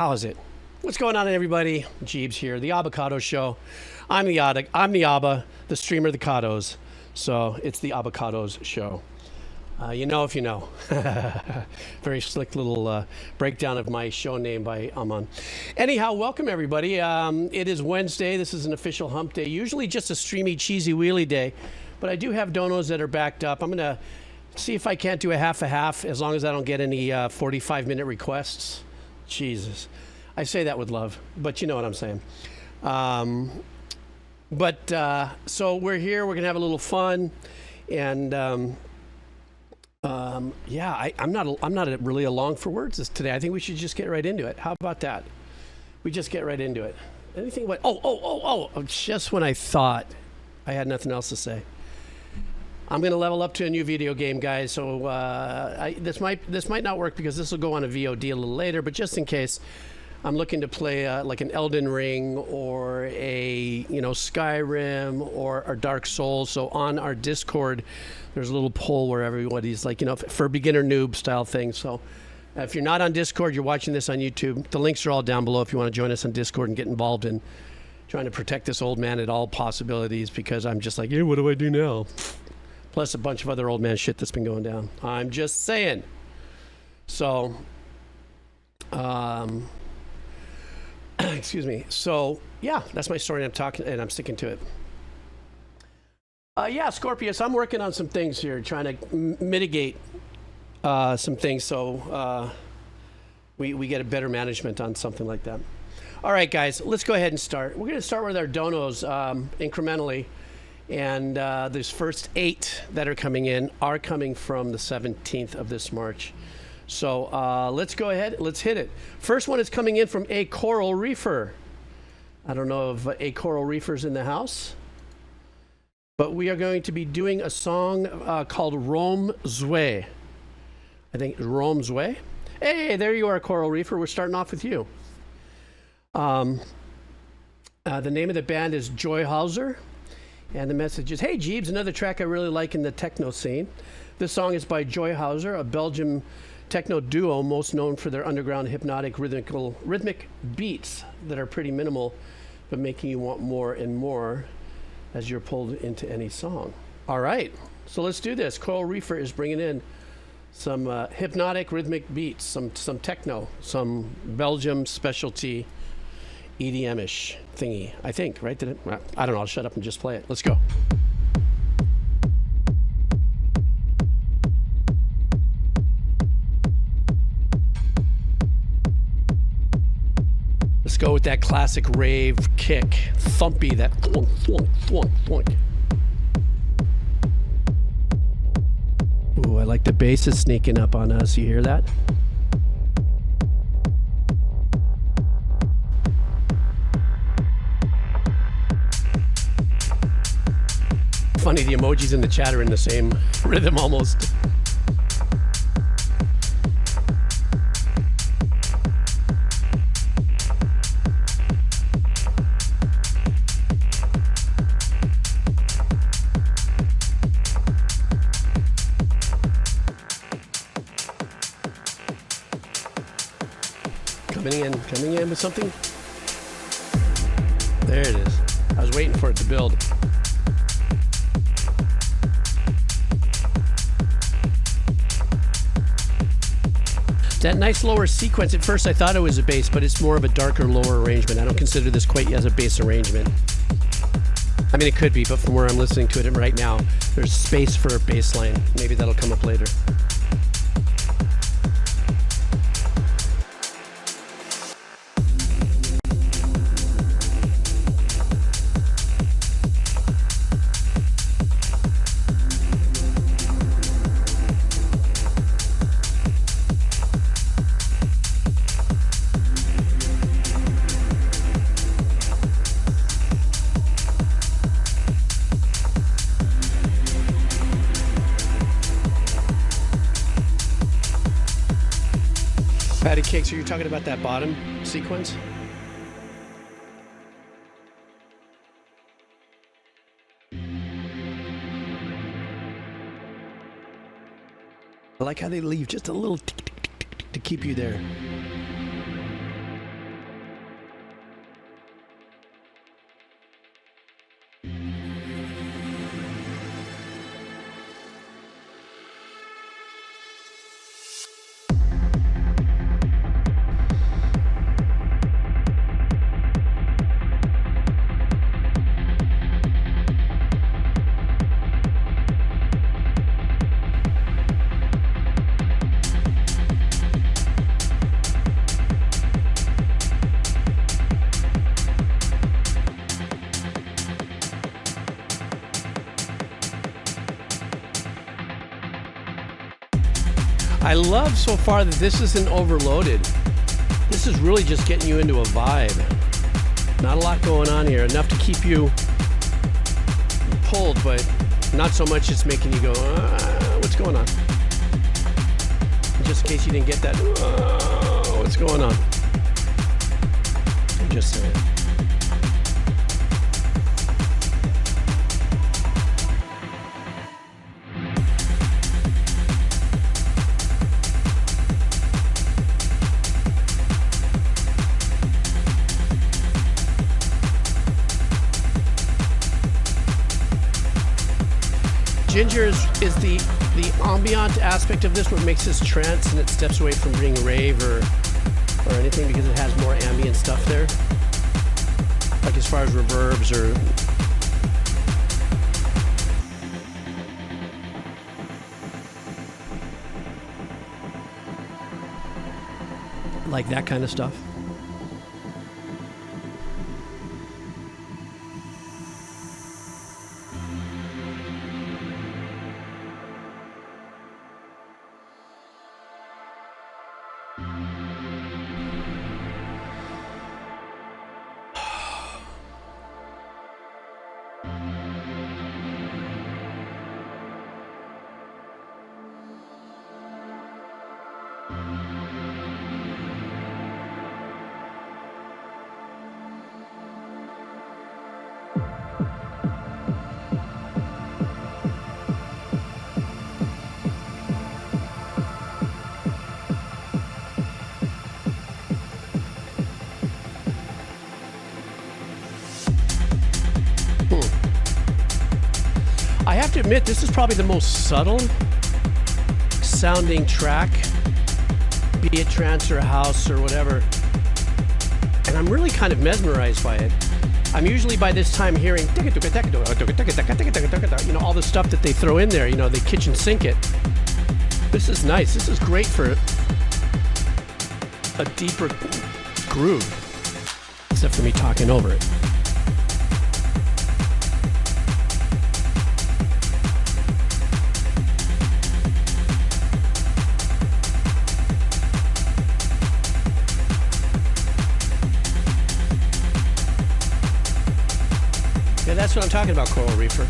How's it? What's going on, everybody? Jeebs here, the Avocado Show. I'm the Abba, the streamer of the Cados. So it's the Avocados Show. You know if you know. Very slick little breakdown of my show name by Aman. Anyhow, welcome everybody. It is Wednesday. This is an official hump day. Usually just a streamy, cheesy wheelie day. But I do have donos that are backed up. I'm going to see if I can't do a half as long as I don't get any 45-minute requests. Jesus. I say that with love, but you know what I'm saying. So we're here. We're going to have a little fun. And yeah, I'm not really along for words today. I think we should just get right into it. How about that? We just get right into it. Anything but just when I thought I had nothing else to say. I'm going to level up to a new video game, guys. So this might not work because this will go on a VOD a little later, but just in case, I'm looking to play like an Elden Ring or a Skyrim or a Dark Souls. So on our Discord, there's a little poll where everybody's like, for beginner noob style thing. So if you're not on Discord, you're watching this on YouTube, the links are all down below if you want to join us on Discord and get involved in trying to protect this old man at all possibilities, because I'm just like, yeah, what do I do now? Plus a bunch of other old man shit that's been going down. I'm just saying. So, excuse me. So, yeah, that's my story. I'm talking and I'm sticking to it. Yeah, Scorpius, I'm working on some things here, trying to mitigate some things so we get a better management on something like that. All right, guys, let's go ahead and start. We're going to start with our donos incrementally. And these first 8 that are coming in are coming from the 17th of this March. So let's go ahead. Let's hit it. First one is coming in from A Coral Reefer. I don't know if A Coral Reefer's in the house, but we are going to be doing a song called Rome Zwei. I think Rome Zwei. Hey, there you are, Coral Reefer. We're starting off with you. The name of the band is Joyhauser. And the message is, hey, Jeebs, another track I really like in the techno scene. This song is by Joyhauser, a Belgian techno duo most known for their underground hypnotic rhythmic beats that are pretty minimal, but making you want more and more as you're pulled into any song. All right, so let's do this. Coral Reefer is bringing in some hypnotic rhythmic beats, some techno, some Belgium specialty EDM-ish thingy, I think, right? I don't know, I'll shut up and just play it. Let's go. Let's go with that classic rave kick. Thumpy, that thwunk, thwunk, thwunk, thwunk. Ooh, I like the bass is sneaking up on us. You hear that? Funny, the emojis in the chat are in the same rhythm almost. Coming in with something. There it is. I was waiting for it to build. That nice lower sequence, at first I thought it was a bass, but it's more of a darker lower arrangement. I don't consider this quite as a bass arrangement. I mean, it could be, but from where I'm listening to it right now, there's space for a bass line. Maybe that'll come up later. Patty Cakes, are you talking about that bottom sequence? I like how they leave just a little tick, tick, tick, tick, to keep you there. love so far that this isn't overloaded. This is really just getting you into a vibe. Not a lot going on here. Enough to keep you pulled, but not so much it's making you go, what's going on? Just in case you didn't get that, what's going on? I'm just saying. Ginger is the ambient aspect of this, what makes this trance, and it steps away from being rave or anything because it has more ambient stuff there. Like as far as reverbs or like that kind of stuff. I have to admit, this is probably the most subtle sounding track, be it trance or house or whatever. And I'm really kind of mesmerized by it. I'm usually by this time hearing, you know, all the stuff that they throw in there, you know, they kitchen sink it. This is nice. This is great for a deeper groove, except for me talking over it. Yeah, that's what I'm talking about, Coral Reefer.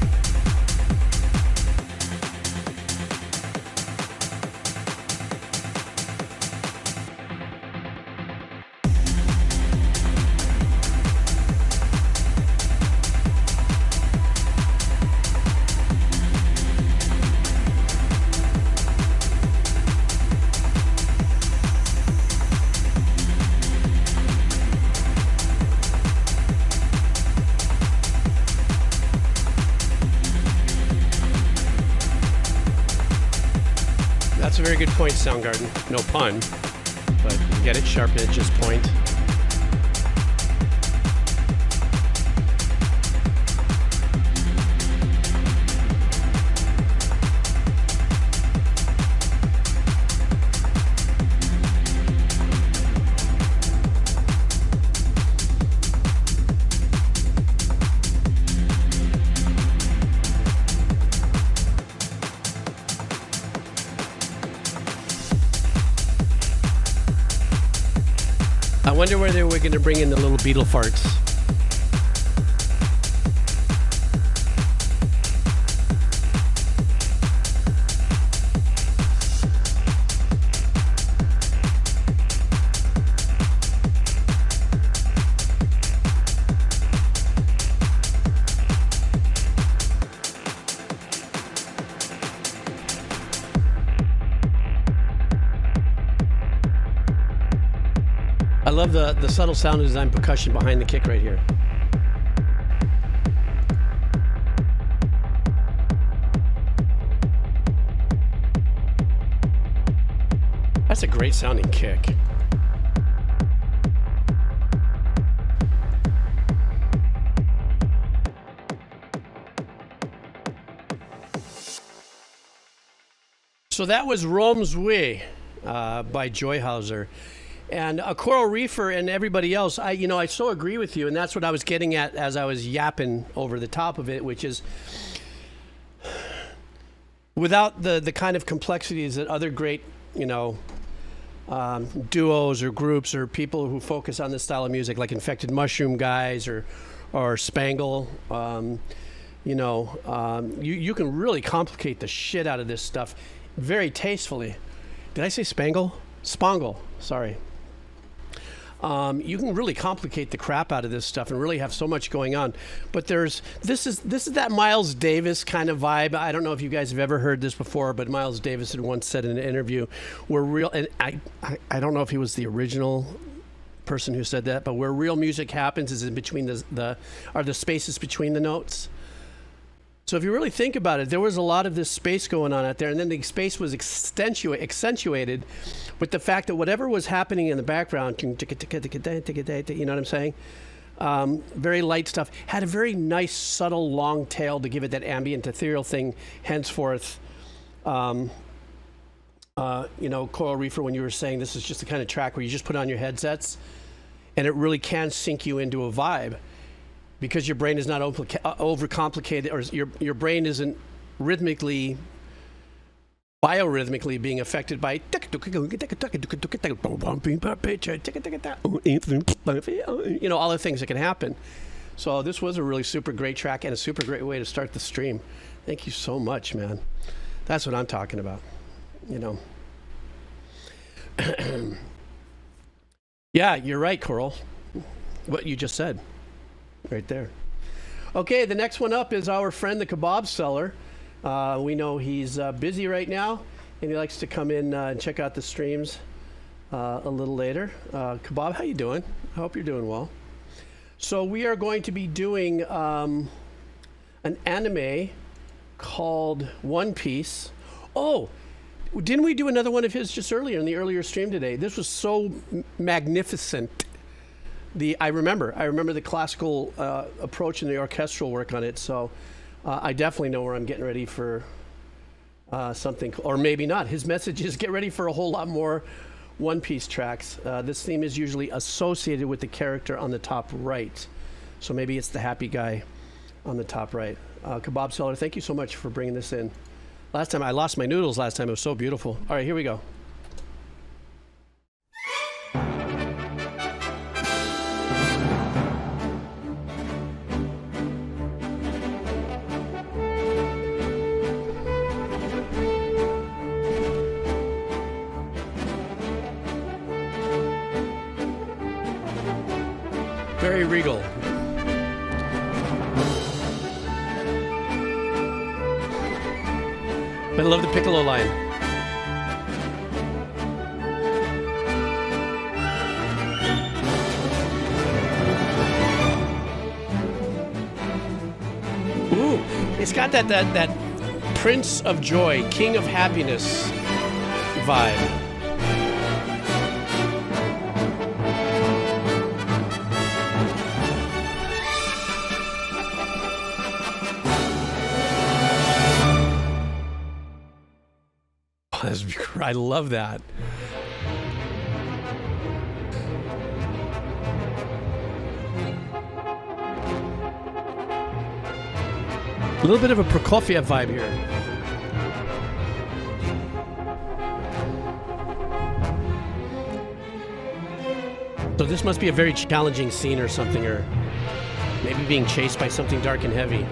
That's a very good point, Soundgarden. No pun, but you get it, sharp edges point. I wonder whether we're going to bring in the little beetle farts. I love the subtle sound design percussion behind the kick right here. That's a great sounding kick. So that was Zwei by Joyhauser. And Coral Reefer and everybody else, I so agree with you, and that's what I was getting at as I was yapping over the top of it, which is without the kind of complexities that other great duos or groups or people who focus on this style of music, like Infected Mushroom guys or Spangle. You can really complicate the shit out of this stuff very tastefully. Did I say Spangle? Spangle, sorry. You can really complicate the crap out of this stuff and really have so much going on. But this is that Miles Davis kind of vibe. I don't know if you guys have ever heard this before, but Miles Davis had once said in an interview, and I don't know if he was the original person who said that, but where real music happens is in between the spaces between the notes. So if you really think about it, there was a lot of this space going on out there, and then the space was accentuated with the fact that whatever was happening in the background, you know what I'm saying? Very light stuff, had a very nice, subtle, long tail to give it that ambient, ethereal thing. Henceforth, Coral Reefer, when you were saying this is just the kind of track where you just put on your headsets, and it really can sink you into a vibe. Because your brain is not overcomplicated, or your brain isn't biorhythmically being affected by all the things that can happen. So this was a really super great track and a super great way to start the stream. Thank you so much, man. That's what I'm talking about. Yeah, you're right, Coral. What you just said. Right there. Okay, the next one up is our friend, the kebab seller. We know he's busy right now, and he likes to come in and check out the streams a little later. Kebab, how you doing? I hope you're doing well. So we are going to be doing an anime called One Piece. Oh, didn't we do another one of his just earlier in the earlier stream today? This was so magnificent. I remember the classical approach and the orchestral work on it. So I definitely know where I'm getting ready for something, or maybe not. His message is get ready for a whole lot more One Piece tracks. This theme is usually associated with the character on the top right. So maybe it's the happy guy on the top right. Kebab seller, thank you so much for bringing this in. Last time I lost my noodles last time. It was so beautiful. All right, here we go. Very regal. I love the piccolo line. Ooh, it's got that Prince of Joy, King of Happiness vibe. I love that. A little bit of a Prokofiev vibe here. So this must be a very challenging scene or something, or maybe being chased by something dark and heavy.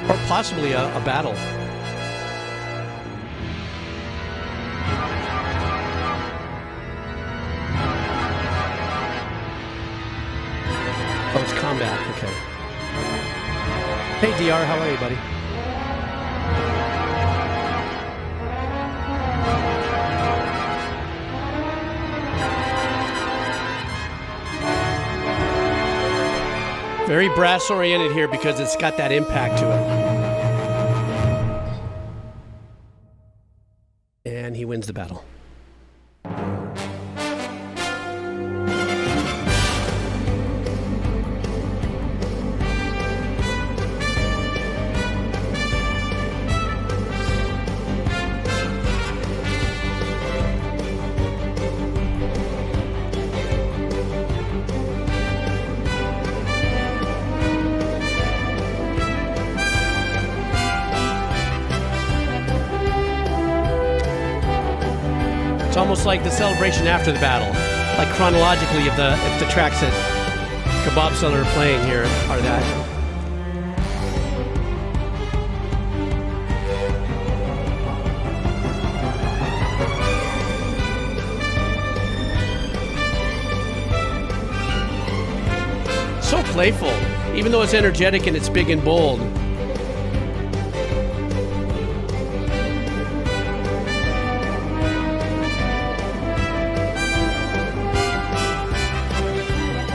Or possibly a battle. Oh, it's combat. Okay. Hey, DR, how are you, buddy? Very brass-oriented here because it's got that impact to it. And he wins the battle. It's almost like the celebration after the battle, like chronologically if the tracks that Kebab Seller are playing here are that. So playful, even though it's energetic and it's big and bold.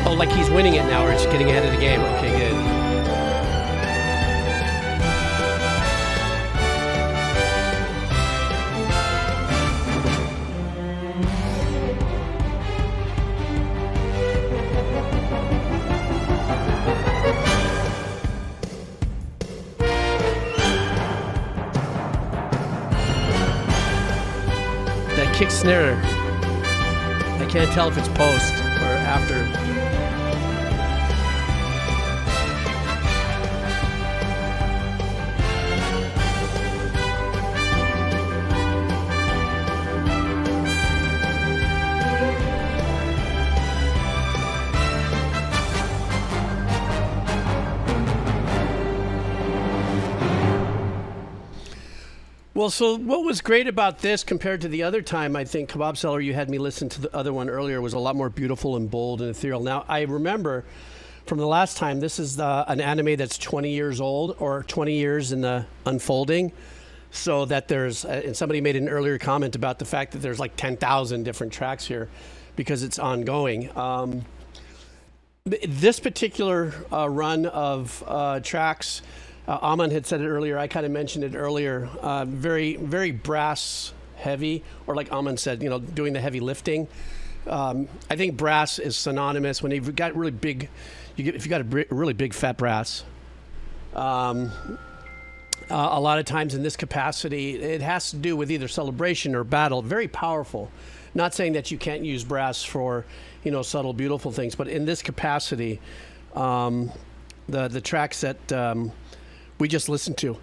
Oh, like he's winning it now, or he's getting ahead of the game. Okay, good. That kick snare, I can't tell if it's post or after. Well, so what was great about this compared to the other time, I think, Kebab Seller, you had me listen to the other one earlier, was a lot more beautiful and bold and ethereal. Now, I remember from the last time, this is an anime that's 20 years old, or 20 years in the unfolding, so that there's, and somebody made an earlier comment about the fact that there's like 10,000 different tracks here because it's ongoing. This particular run of tracks, Aman had said it earlier, I kind of mentioned it earlier, very, very brass heavy, or like Aman said, you know, doing the heavy lifting. I think brass is synonymous when you've got really big, if you got a really big fat brass. A lot of times in this capacity, it has to do with either celebration or battle, very powerful. Not saying that you can't use brass for, you know, subtle, beautiful things, but in this capacity, the tracks that we just listened to,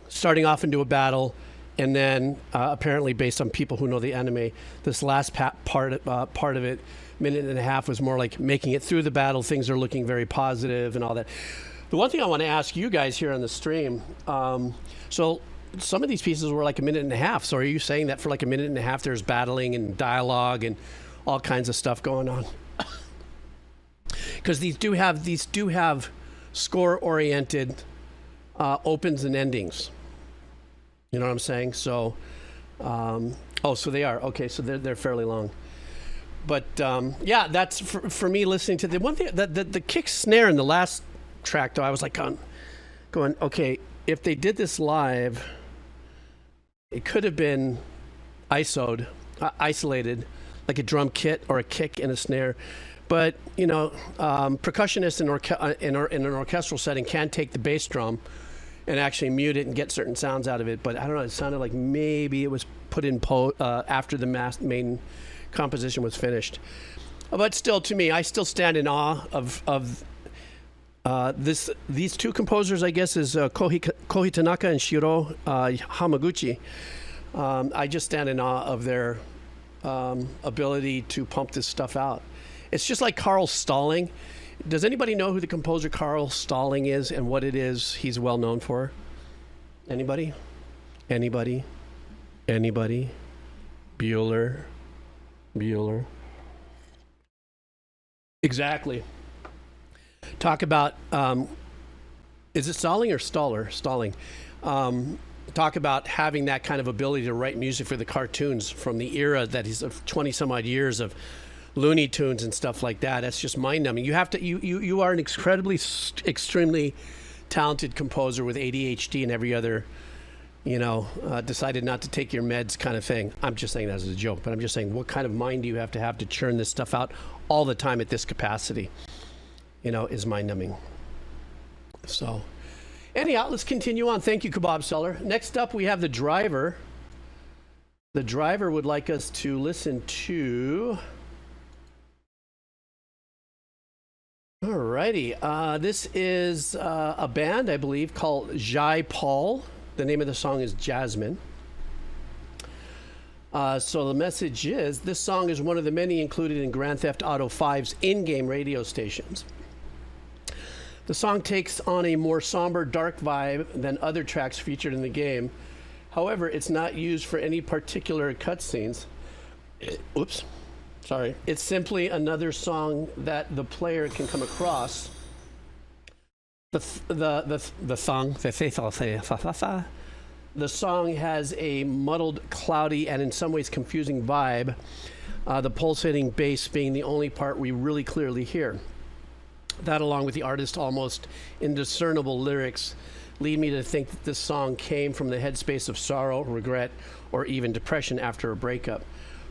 starting off into a battle, and then apparently based on people who know the anime, this last part of it, minute and a half, was more like making it through the battle. Things are looking very positive and all that. The one thing I want to ask you guys here on the stream, so some of these pieces were like a minute and a half. So are you saying that for like a minute and a half there's battling and dialogue and all kinds of stuff going on? Because these do have score-oriented opens and endings. You know what I'm saying? So, so they are. Okay, so they're fairly long. But yeah, that's for me listening to the one thing, the kick snare in the last track, though, I was like going, okay, if they did this live, it could have been isolated, like a drum kit or a kick and a snare. But, you know, percussionists in an orchestral setting can take the bass drum and actually mute it and get certain sounds out of it. But I don't know, it sounded like maybe it was put in after the main composition was finished. But still, to me, I still stand in awe of these two composers, I guess, is Kohei Tanaka and Shiro Hamaguchi. I just stand in awe of their ability to pump this stuff out. It's just like Carl Stalling. Does anybody know who the composer Carl Stalling is and what it is he's well known for? Anybody? Anybody? Bueller? Exactly. Talk about, is it Stalling or Staller? Stalling. Talk about having that kind of ability to write music for the cartoons from the era that is of 20 some odd years of Looney Tunes and stuff like that. That's just mind-numbing. You have to. You are an extremely talented composer with ADHD and every other, decided not to take your meds kind of thing. I'm just saying that as a joke, but I'm just saying, what kind of mind do you have to churn this stuff out all the time at this capacity? Is mind-numbing. So, anyhow, let's continue on. Thank you, Kebab Seller. Next up, we have the driver. The driver would like us to listen to. Alrighty, this is a band, I believe, called Jai Paul. The name of the song is Jasmine. So the message is, this song is one of the many included in Grand Theft Auto 5's in-game radio stations. The song takes on a more somber, dark vibe than other tracks featured in the game. However, it's not used for any particular cutscenes. Oops, sorry. It's simply another song that the player can come across. The song has a muddled, cloudy, and in some ways confusing vibe. The pulsating bass being the only part we really clearly hear. That, along with the artist's almost indiscernible lyrics, lead me to think that this song came from the headspace of sorrow, regret, or even depression after a breakup.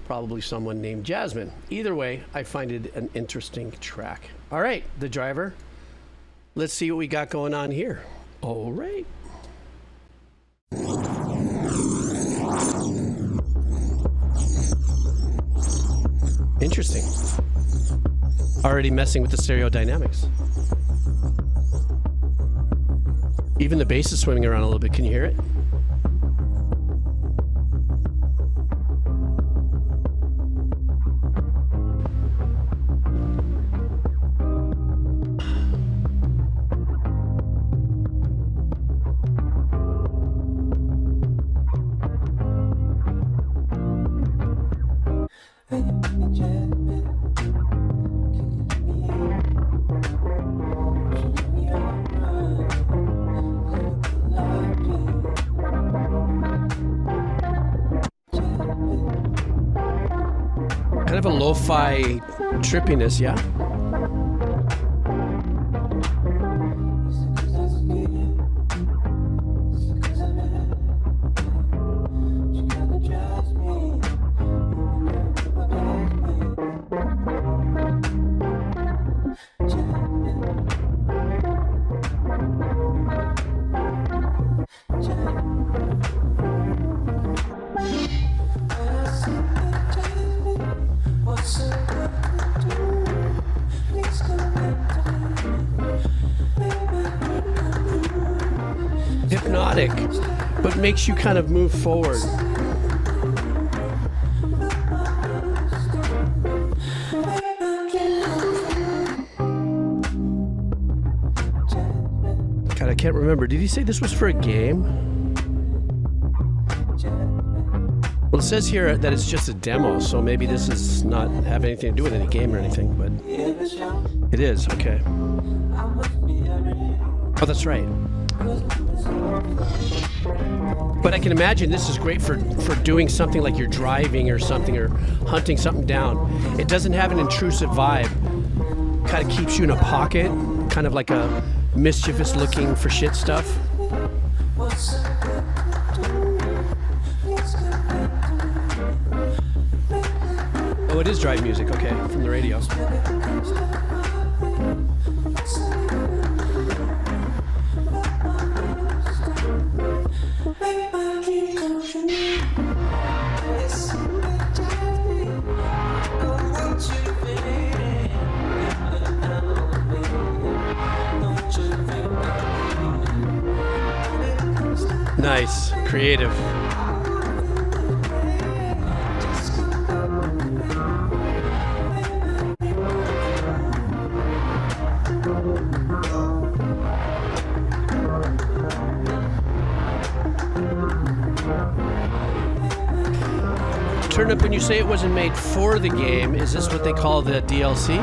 Probably someone named Jasmine. Either way, I find it an interesting track. All right, the driver. Let's see what we got going on here. All right. Interesting. Already messing with the stereo dynamics. Even the bass is swimming around a little bit. Can you hear it? Kind of a lo-fi trippiness, yeah? Hypnotic, but makes you kind of move forward. God, I can't remember. Did he say this was for a game? Well, it says here that it's just a demo, so maybe this is not have anything to do with any game or anything, but it is, okay. Oh, that's right. But I can imagine this is great for doing something like you're driving or something, or hunting something down. It doesn't have an intrusive vibe. Kind of keeps you in a pocket, kind of like a mischievous looking for shit stuff. Oh, it is drive music, okay, from the radio. Nice, creative. Turnip, when you say it wasn't made for the game, is this what they call the DLC?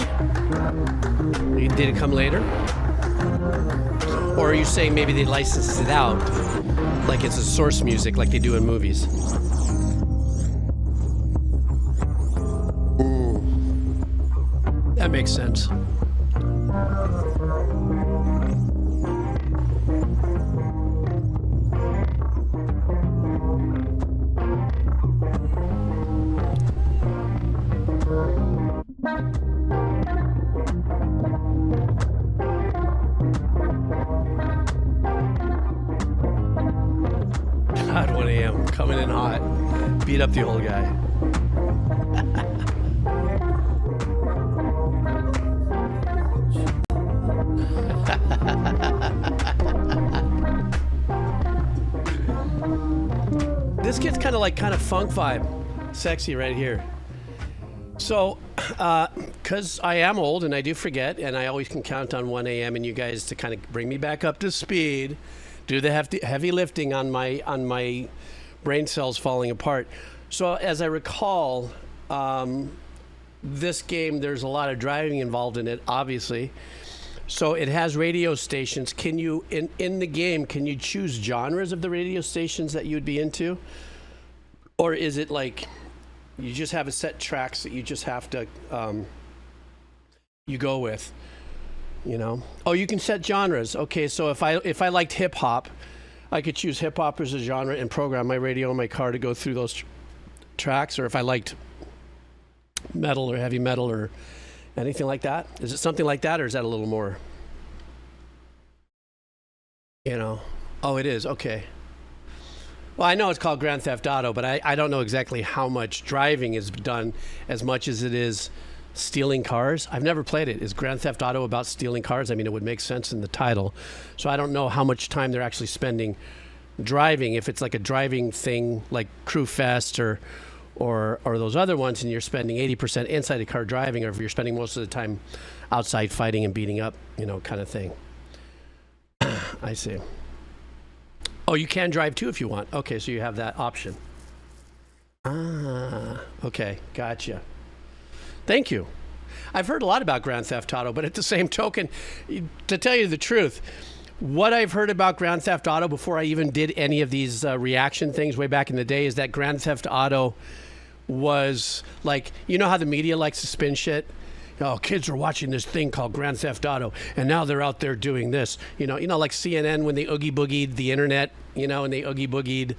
Did it come later? Or are you saying maybe they licensed it out, like it's a source music like they do in movies? That makes sense. God, 1 a.m. coming in hot. Beat up the old guy. This gets kind of funk vibe. Sexy right here. So, because I am old and I do forget, and I always can count on 1 a.m. and you guys to kind of bring me back up to speed, do the heavy lifting on my brain cells falling apart. So, as I recall, this game, there's a lot of driving involved in it, obviously. So it has radio stations. Can you, in the game, can you choose genres of the radio stations that you would be into? Or is it like you just have a set tracks that you just have to, you go with, you know? Oh, you can set genres. Okay, so if I liked hip hop, I could choose hip hop as a genre and program my radio in my car to go through those tracks. Or if I liked metal or heavy metal or anything like that? Is it something like that, or is that a little more? You know? Oh, it is. Okay. Well, I know it's called Grand Theft Auto, but I don't know exactly how much driving is done as much as it is stealing cars. I've never played it. Is Grand Theft Auto about stealing cars? I mean, it would make sense in the title. So I don't know how much time they're actually spending driving. If it's like a driving thing like Crew Fest or those other ones, and you're spending 80% inside the car driving, or if you're spending most of the time outside fighting and beating up, you know, kind of thing. I see. Oh, you can drive too if you want. Okay, so you have that option. Ah, okay, gotcha. Thank you. I've heard a lot about Grand Theft Auto, but at the same token, to tell you the truth, what I've heard about Grand Theft Auto before I even did any of these reaction things way back in the day is that Grand Theft Auto was like, you know how the media likes to spin shit? Oh, kids are watching this thing called Grand Theft Auto, and now they're out there doing this. You know, like CNN when they oogie boogied the internet, you know, and they oogie boogied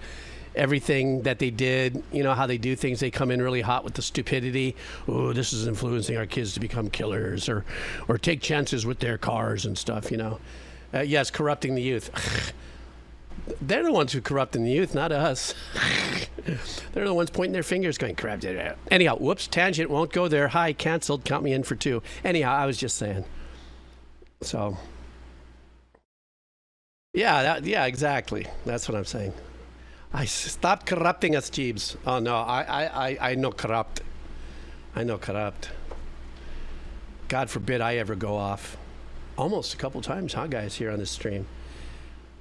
everything that they did. You know how they do things? They come in really hot with the stupidity. Oh, this is influencing our kids to become killers or take chances with their cars and stuff. You know, yes, corrupting the youth. They're the ones who corrupting the youth, not us. They're the ones pointing their fingers going, crap. Anyhow, whoops, tangent, won't go there. Hi, canceled, count me in for 2. Anyhow, I was just saying. So, yeah, exactly. That's what I'm saying. I stopped corrupting us, Jeebs. Oh, no, I know corrupt. I know corrupt. God forbid I ever go off. Almost a couple times, huh, guys, here on this stream.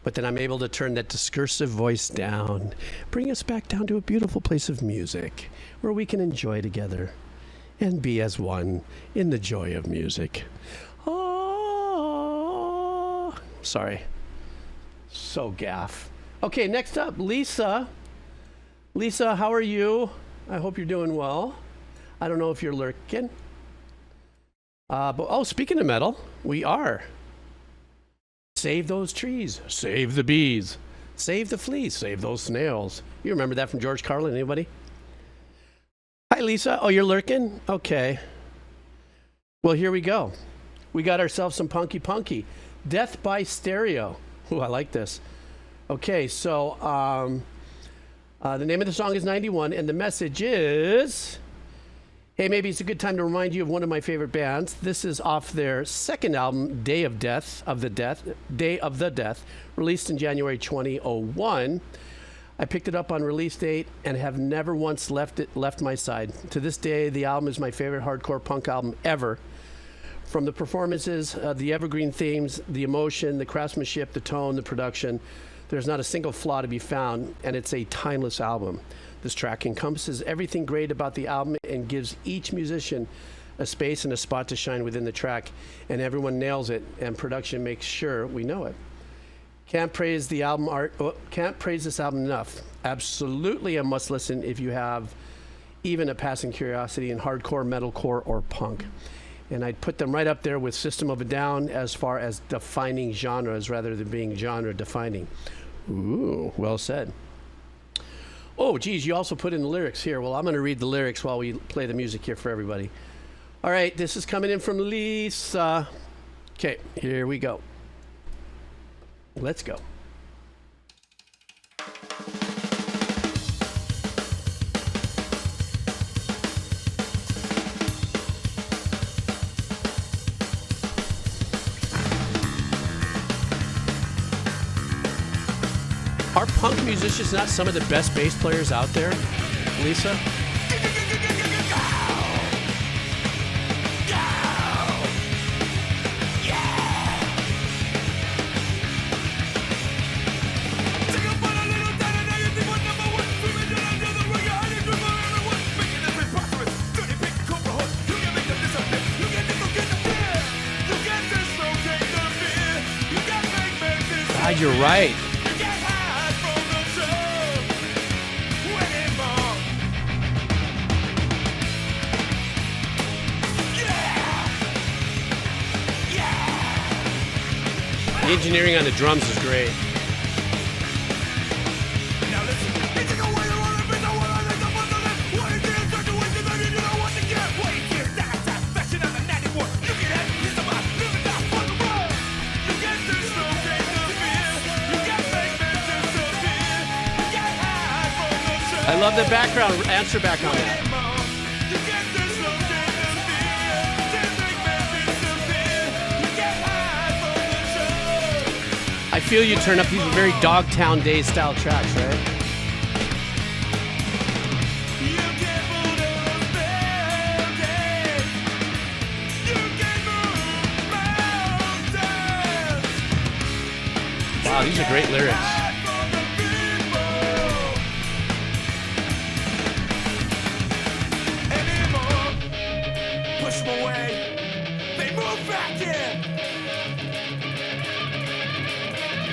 But then I'm able to turn that discursive voice down, bring us back down to a beautiful place of music where we can enjoy together and be as one in the joy of music. Oh, sorry. So gaff. Okay, next up, Lisa. Lisa, how are you? I hope you're doing well. I don't know if you're lurking. But speaking of metal, we are. Save those trees, save the bees, save the fleas, save those snails. You remember that from George Carlin, anybody? Hi, Lisa. Oh, you're lurking? Okay. Well, here we go. We got ourselves some punky. Death by Stereo. Ooh, I like this. Okay, so the name of the song is 91, and the message is... Hey, maybe it's a good time to remind you of one of my favorite bands. This is off their second album, Day of the Death, released in January 2001. I picked it up on release date and have never once left my side. To this day, the album is my favorite hardcore punk album ever. From the performances, the evergreen themes, the emotion, the craftsmanship, the tone, the production, there's not a single flaw to be found, and it's a timeless album. This track encompasses everything great about the album and gives each musician a space and a spot to shine within the track, and everyone nails it, and production makes sure we know it. Can't praise this album enough. Absolutely a must listen if you have even a passing curiosity in hardcore, metalcore, or punk. And I'd put them right up there with System of a Down as far as defining genres rather than being genre defining. Ooh, well said. Oh, geez, you also put in the lyrics here. Well, I'm going to read the lyrics while we play the music here for everybody. All right, this is coming in from Lisa. Okay, here we go. Let's go. Are punk musicians not some of the best bass players out there, Lisa? God, you're right. The engineering on the drums is great. I love the background answer back on that. I feel you turn up these very Dogtown Days style tracks, right? Wow, these are great lyrics.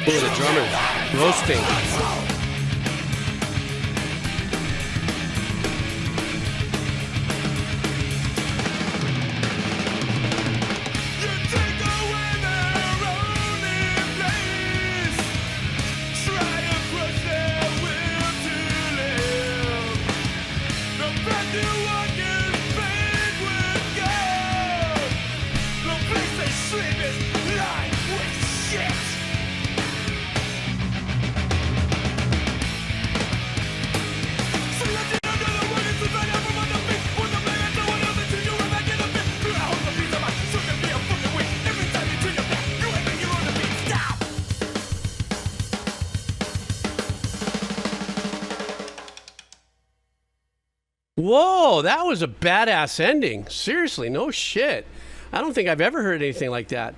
Oh, the drummer roasting. Whoa, that was a badass ending. Seriously, no shit. I don't think I've ever heard anything like that.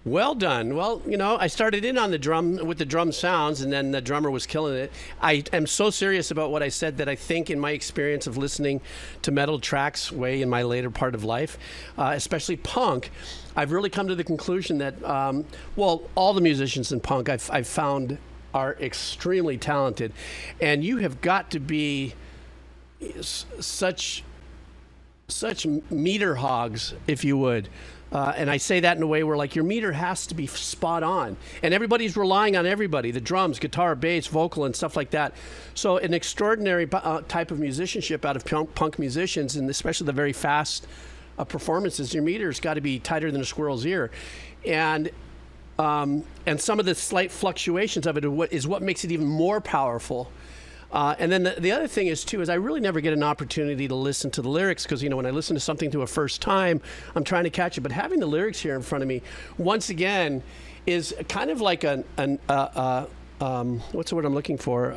Well done. Well, you know, I started in on the drum with the drum sounds, and then the drummer was killing it. I am so serious about what I said that I think in my experience of listening to metal tracks way in my later part of life, especially punk, I've really come to the conclusion that, well, all the musicians in punk I've found are extremely talented, and you have got to be such meter hogs, if you would. And I say that in a way where, like, your meter has to be spot on. And everybody's relying on everybody, the drums, guitar, bass, vocal, and stuff like that. So an extraordinary type of musicianship out of punk musicians, and especially the very fast performances, your meter's got to be tighter than a squirrel's ear. And some of the slight fluctuations of it is what makes it even more powerful. And then the other thing is, too, is I really never get an opportunity to listen to the lyrics because, you know, when I listen to something to a first time, I'm trying to catch it. But having the lyrics here in front of me, once again, is kind of like what's the word I'm looking for?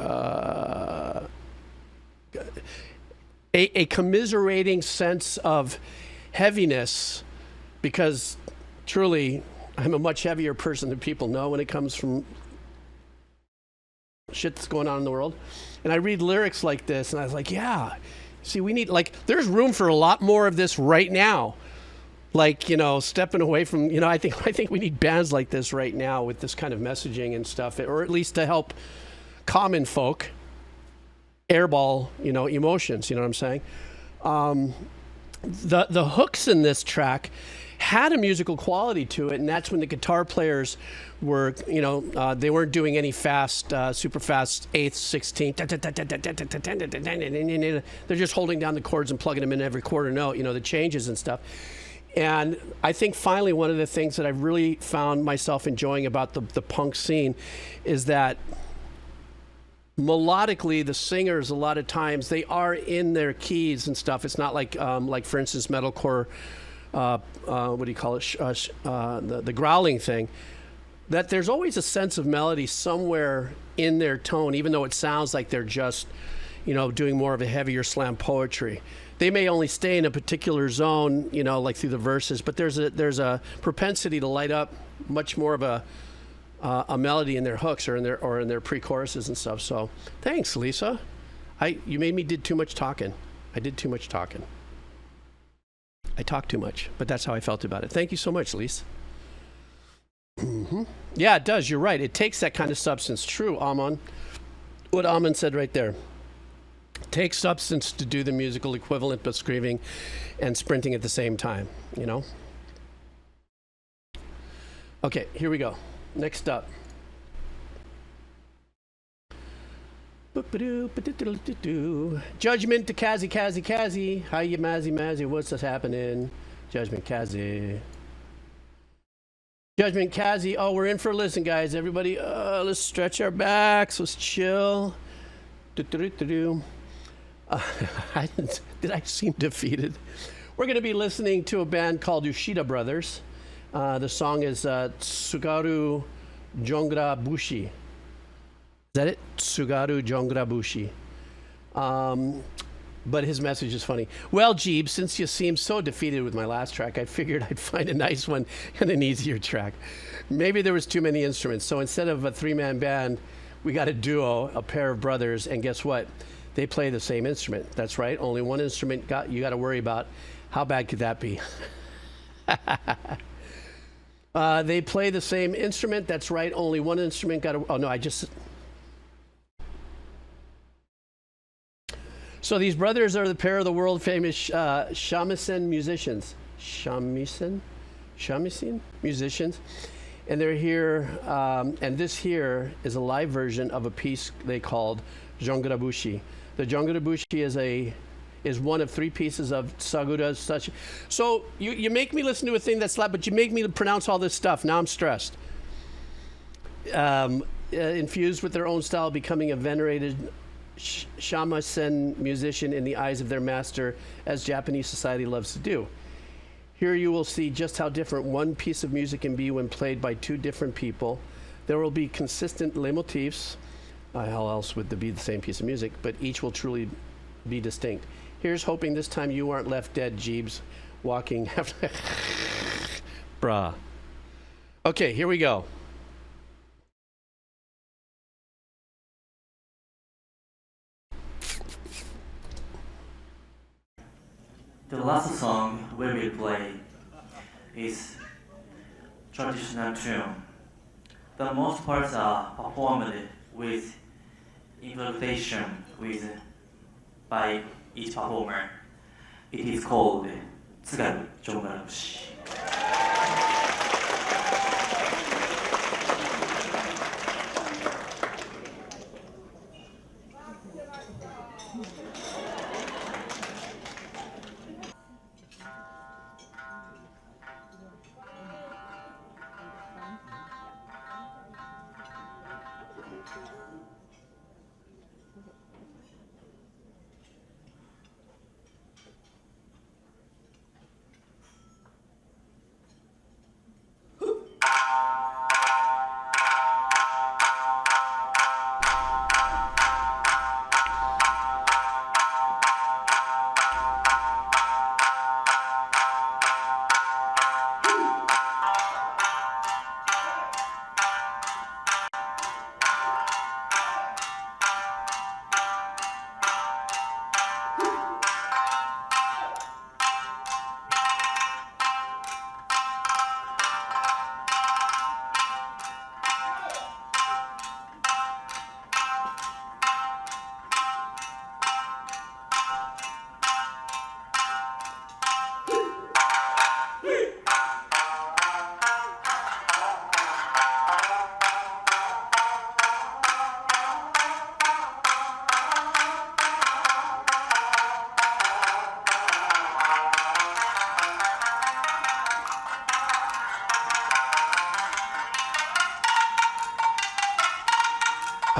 A commiserating sense of heaviness, because truly I'm a much heavier person than people know when it comes from shit that's going on in the world. And I read lyrics like this, and I was like, yeah, see, we need, like, there's room for a lot more of this right now. Like, you know, stepping away from, you know, I think we need bands like this right now with this kind of messaging and stuff, or at least to help common folk airball, you know, emotions, you know what I'm saying? The hooks in this track had a musical quality to it, and that's when the guitar players were, you know, they weren't doing any fast, super fast eighths, 16th. They're just holding down the chords and plugging them in every quarter note, you know, the changes and stuff. And I think finally one of the things that I've really found myself enjoying about the punk scene is that melodically, the singers, a lot of times, they are in their keys and stuff. It's not like for instance, metalcore, what do you call it? The growling thing. That there's always a sense of melody somewhere in their tone, even though it sounds like they're just, you know, doing more of a heavier slam poetry. They may only stay in a particular zone, you know, like through the verses, but there's a propensity to light up much more of a melody in their hooks or in their pre-choruses and stuff. So thanks, Lisa. You made me did too much talking. I did too much talking. I talk too much, but that's how I felt about it. Thank you so much, Lisa. Yeah, it does. You're right. It takes that kind of substance. True, Amon. What Amon said right there. Takes substance to do the musical equivalent of screaming and sprinting at the same time, you know? Okay, here we go. Next up. Judgment to Kazi. How you, Mazzy? What's happening? Judgment Kazi. Judgment Kazi. Oh, we're in for a listen, guys. Everybody, let's stretch our backs. Let's chill. Did I seem defeated? We're going to be listening to a band called Yoshida Brothers. The song is Tsogaru Yongara Bushi. Is that it? Tsogaru Yongara Bushi. But his message is funny. Well, Jeeb, since you seemed so defeated with my last track, I figured I'd find a nice one and an easier track. Maybe there was too many instruments, so instead of a three-man band, we got a duo, a pair of brothers, and guess what? They play the same instrument. That's right. Only one instrument you got to worry about. How bad could that be? They play the same instrument. That's right. Only one instrument got to... Oh, no, I just... So these brothers are the pair of the world-famous shamisen musicians. Shamisen musicians. And they're here, and this here is a live version of a piece they called Yongara Bushi. The Yongara Bushi is one of three pieces of Sagura's such. So you make me listen to a thing that's loud, but you make me pronounce all this stuff. Now I'm stressed. Infused with their own style, becoming a venerated shamisen musician in the eyes of their master, as Japanese society loves to do. Here you will see just how different one piece of music can be when played by two different people. There will be consistent leitmotifs. How else would there be the same piece of music? But each will truly be distinct. Here's hoping this time you aren't left dead, Jeebs, walking after... Bruh. Okay, here we go. The last song we will play is traditional tune. The most parts are performed with improvisation by each performer. It is called Tsogaru Yongara Bushi.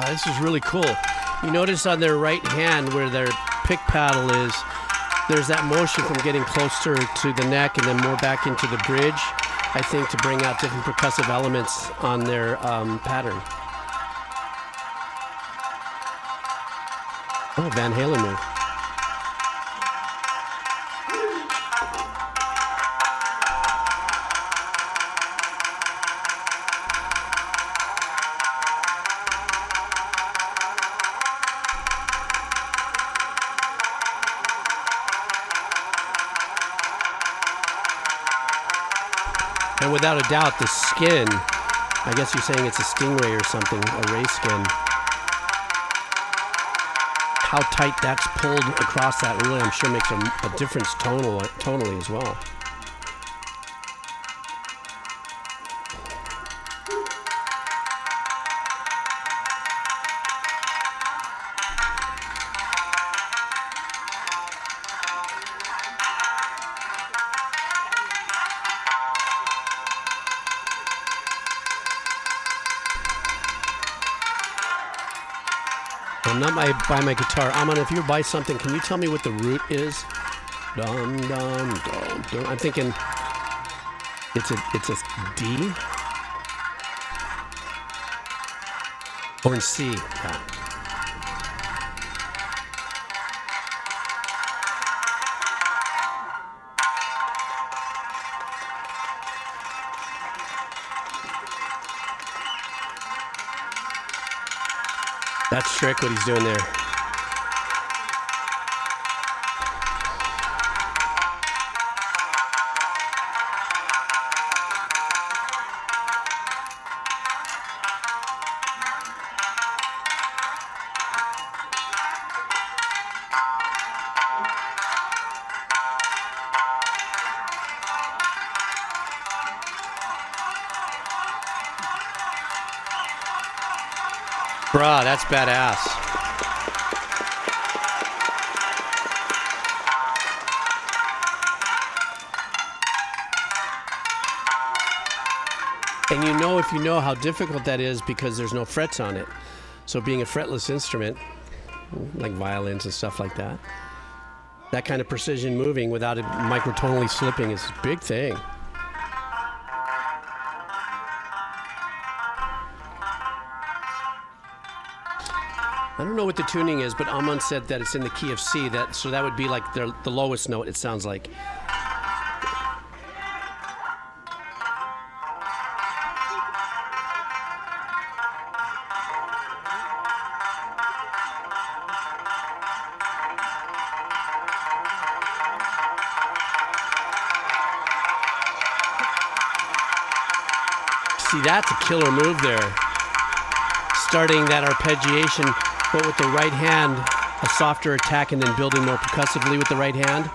This is really cool. You notice on their right hand where their pick paddle is, there's that motion from getting closer to the neck and then more back into the bridge, I think, to bring out different percussive elements on their pattern. Oh, Van Halen move. And without a doubt, the skin I guess you're saying it's a Stingray or something, a ray skin. How tight that's pulled across that really, I'm sure, makes a difference tonally as well. I'm not buy my guitar. Amon, if you buy something, can you tell me what the root is? Dum dum dum dum. I'm thinking it's a D or in C. Yeah. That's Strick, what he's doing there. Bruh, that's badass. And you know, if you know how difficult that is because there's no frets on it. So being a fretless instrument, like violins and stuff like that, that kind of precision moving without it microtonally slipping is a big thing. I don't know what the tuning is, but Amon said that it's in the key of C. So that would be like the lowest note, it sounds like. See, that's a killer move there. Starting that arpeggiation, but with the right hand, a softer attack, and then building more percussively with the right hand.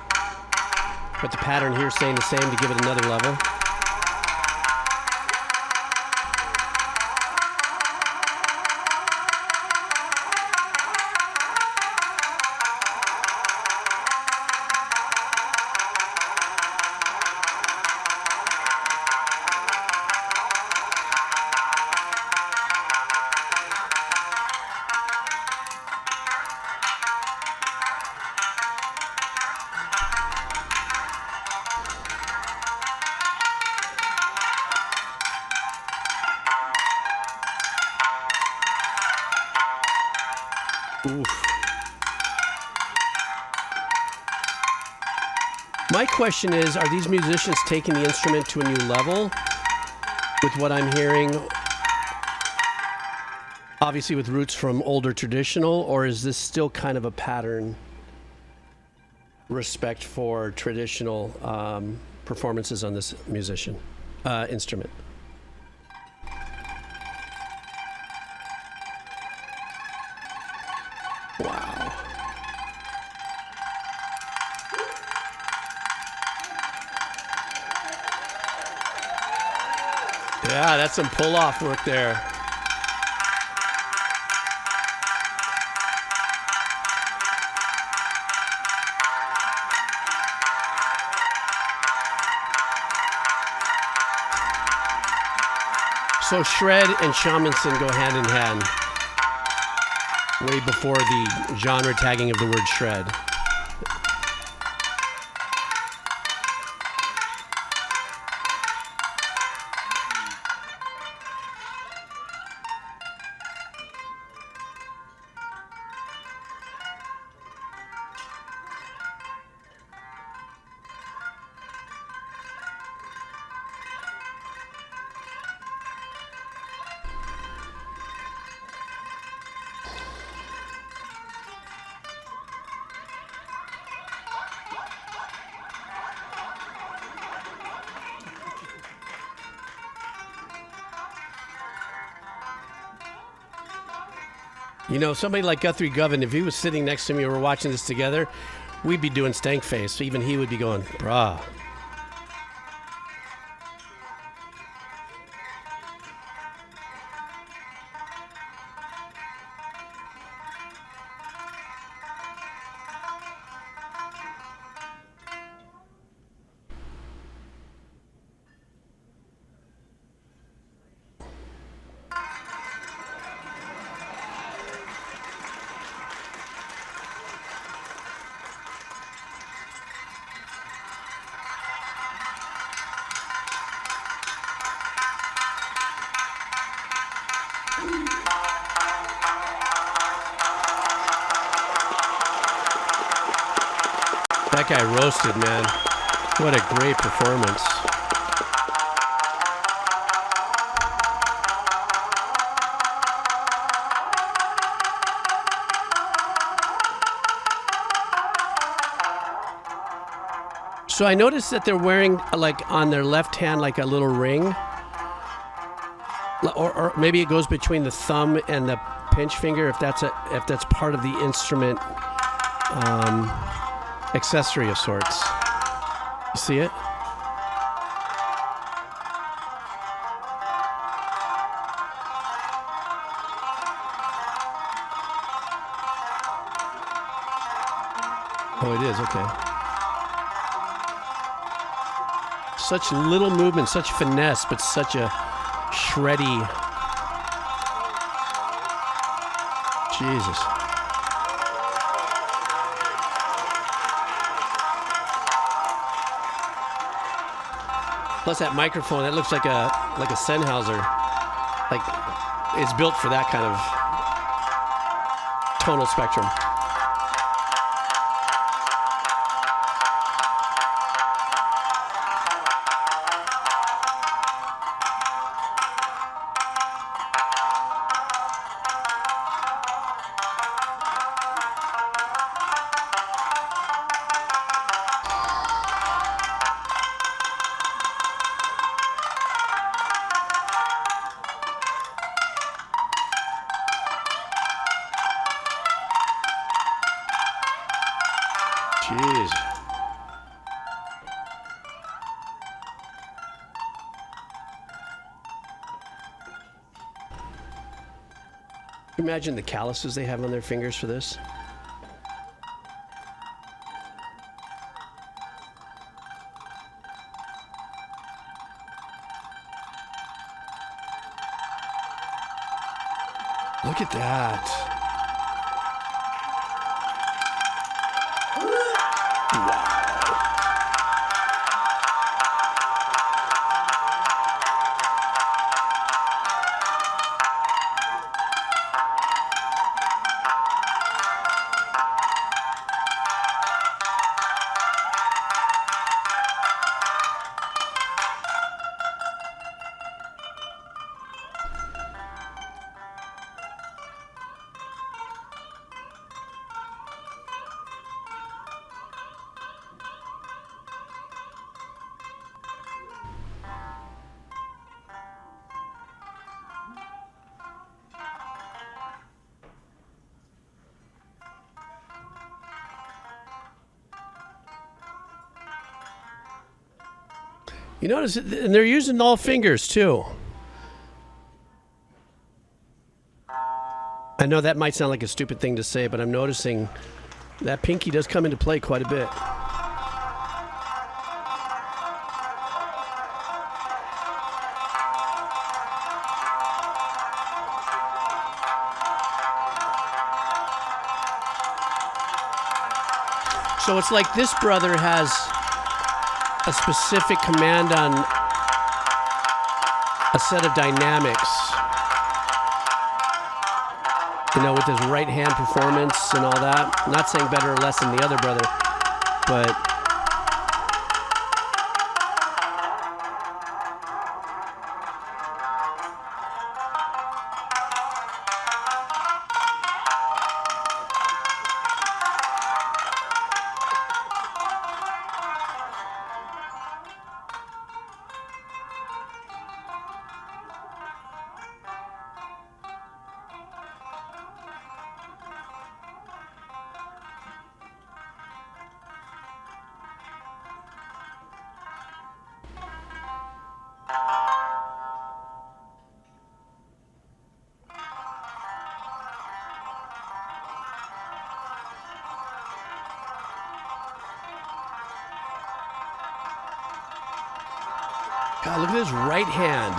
But the pattern here is staying the same to give it another level. Oof. My question is, are these musicians taking the instrument to a new level with what I'm hearing? Obviously with roots from older traditional, or is this still kind of a pattern respect for traditional performances on this musician instrument? Wow. Yeah, that's some pull-off work there. So shred and shamisen go hand in hand. Way before the genre tagging of the word shred. You know, somebody like Guthrie Govan, if he was sitting next to me and we were watching this together, we'd be doing stank face. So even he would be going, brah. That guy roasted, man. What a great performance. So I noticed that they're wearing, like, on their left hand, like a little ring. Or maybe it goes between the thumb and the pinch finger, if that's part of the instrument accessory of sorts. You see it? Oh, it is, okay. Such little movement, such finesse, but such a shreddy. Jesus. Plus that microphone, that looks like a Sennheiser. Like it's built for that kind of tonal spectrum. Jeez. Imagine the calluses they have on their fingers for this. Look at that. You notice, and they're using all fingers too. I know that might sound like a stupid thing to say, but I'm noticing that pinky does come into play quite a bit. So it's like this brother has a specific command on a set of dynamics, you know, with his right hand performance and all that. I'm not saying better or less than the other brother, but God, look at his right hand.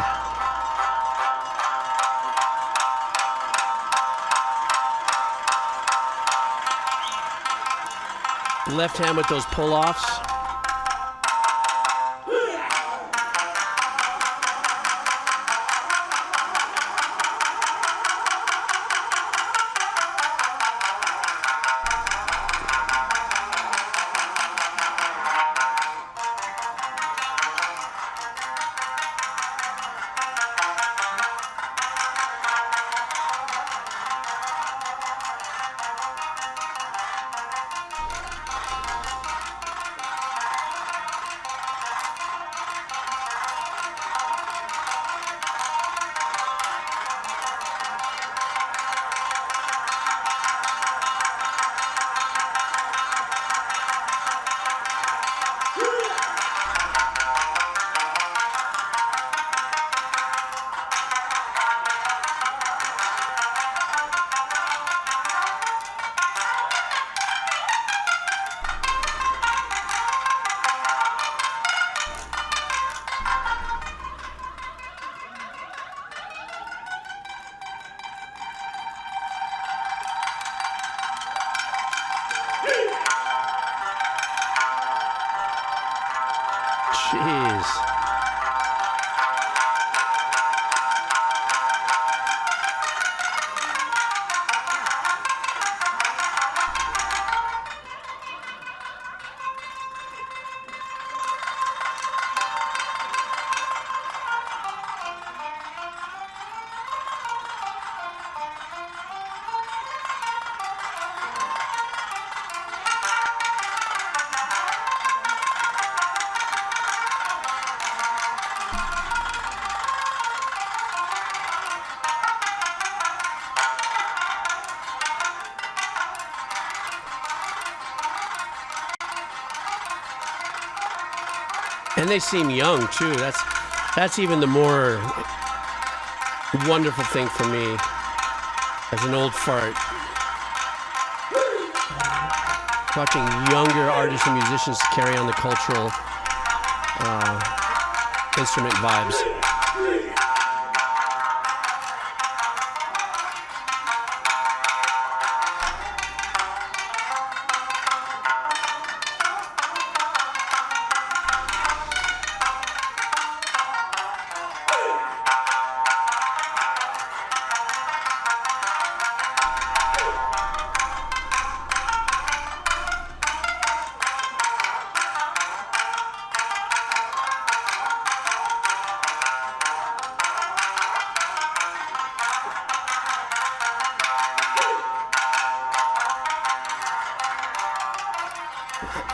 Left hand with those pull-offs. Jeez. And they seem young too. That's even the more wonderful thing for me as an old fart. Watching younger artists and musicians carry on the cultural instrument vibes.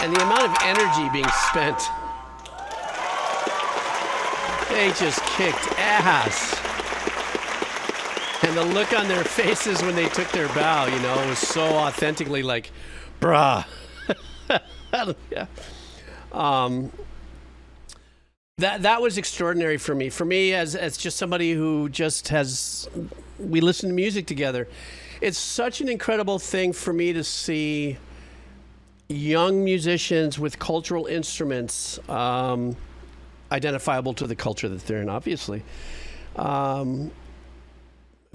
And the amount of energy being spent. They just kicked ass. And the look on their faces when they took their bow, you know, was so authentically like, bruh. Yeah. That was extraordinary for me. For me, as just somebody who just has, we listen to music together. It's such an incredible thing for me to see young musicians with cultural instruments identifiable to the culture that they're in, obviously.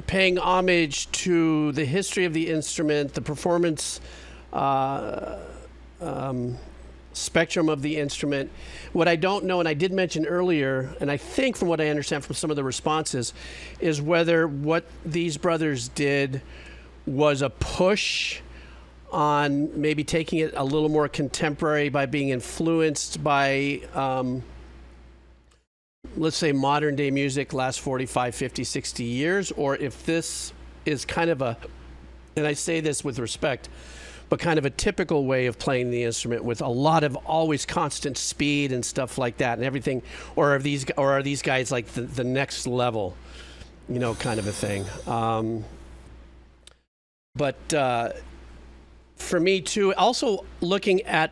Paying homage to the history of the instrument, the performance spectrum of the instrument. What I don't know, and I did mention earlier, and I think from what I understand from some of the responses, is whether what these brothers did was a push on maybe taking it a little more contemporary by being influenced by, let's say, modern day music last 45, 50, 60 years, or if this is kind of a, and I say this with respect, but kind of a typical way of playing the instrument with a lot of always constant speed and stuff like that and everything, or are these guys like the next level, you know, kind of a thing. But for me too, also looking at,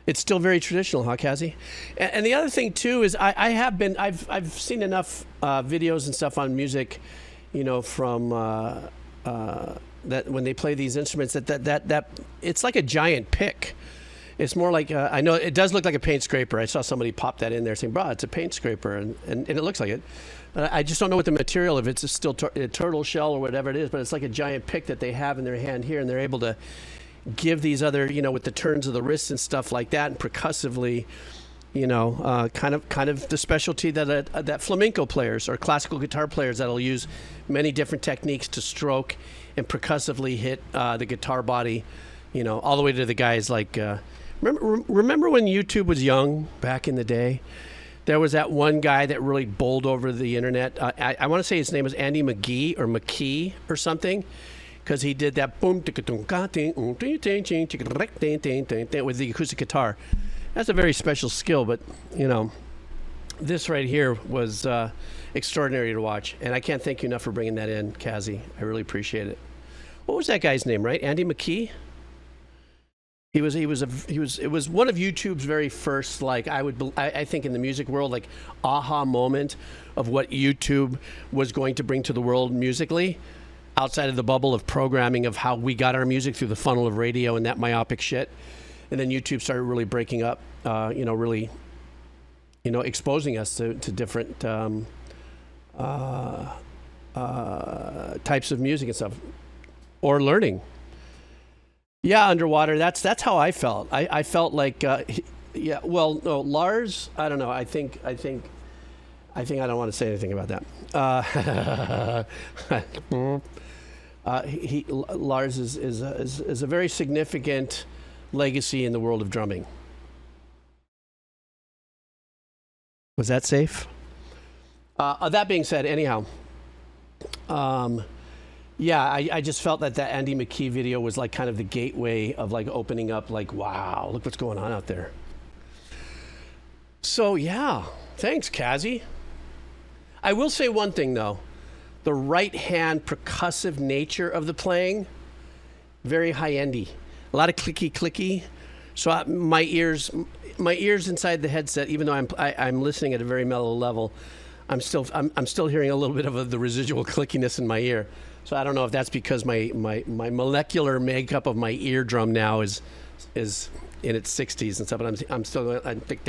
it's still very traditional, huh, Kazi? And the other thing too is I've seen enough videos and stuff on music, you know, from that when they play these instruments that it's like a giant pick. It's more like I know it does look like a paint scraper. I saw somebody pop that in there saying, "Bro, it's a paint scraper," and it looks like it. I just don't know what the material, if it's still a turtle shell or whatever it is, but it's like a giant pick that they have in their hand here, and they're able to give these other, with the turns of the wrists and stuff like that, and percussively, kind of the specialty that flamenco players or classical guitar players that'll use many different techniques to stroke and percussively hit the guitar body, all the way to the guys like. Remember when YouTube was young back in the day? There was that one guy that really bowled over the internet. I want to say his name was Andy McGee or McKee or something, because he did that boom with the acoustic guitar. That's a very special skill, but this right here was extraordinary to watch, and I can't thank you enough for bringing that in, Kazi. I really appreciate it. What was that guy's name? Right, Andy McKee. It was one of YouTube's very first, like, I think in the music world, like, aha moment of what YouTube was going to bring to the world musically, outside of the bubble of programming of how we got our music through the funnel of radio and that myopic shit. And then YouTube started really breaking up, really, exposing us to different types of music and stuff, or learning. Yeah, underwater. That's how I felt. I felt like, yeah. Well, no, Lars. I don't know. I think I don't want to say anything about that. Lars is a very significant legacy in the world of drumming. Was that safe? That being said, anyhow. Yeah, I just felt that Andy McKee video was like kind of the gateway of like opening up, like, wow, look what's going on out there. So yeah, thanks, Kazi. I will say one thing though, the right hand percussive nature of the playing, very high-endy, a lot of clicky. So my ears inside the headset, even though I'm listening at a very mellow level, I'm still hearing a little bit of the residual clickiness in my ear. So I don't know if that's because my molecular makeup of my eardrum now is in its 60s and stuff, but I'm still going tick.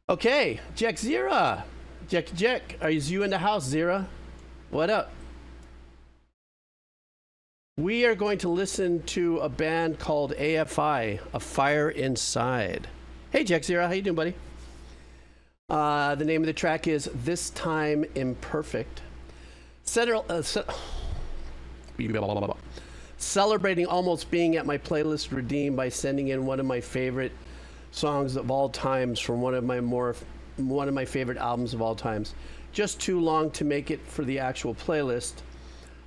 Okay, Jack Zira. Jack, are you in the house, Zira? What up? We are going to listen to a band called AFI, A Fire Inside. Hey, Jack Zira, how you doing, buddy? The name of the track is This Time Imperfect. Celebrating almost being at my playlist redeemed by sending in one of my favorite songs of all times from one of my favorite albums of all times. Just too long to make it for the actual playlist.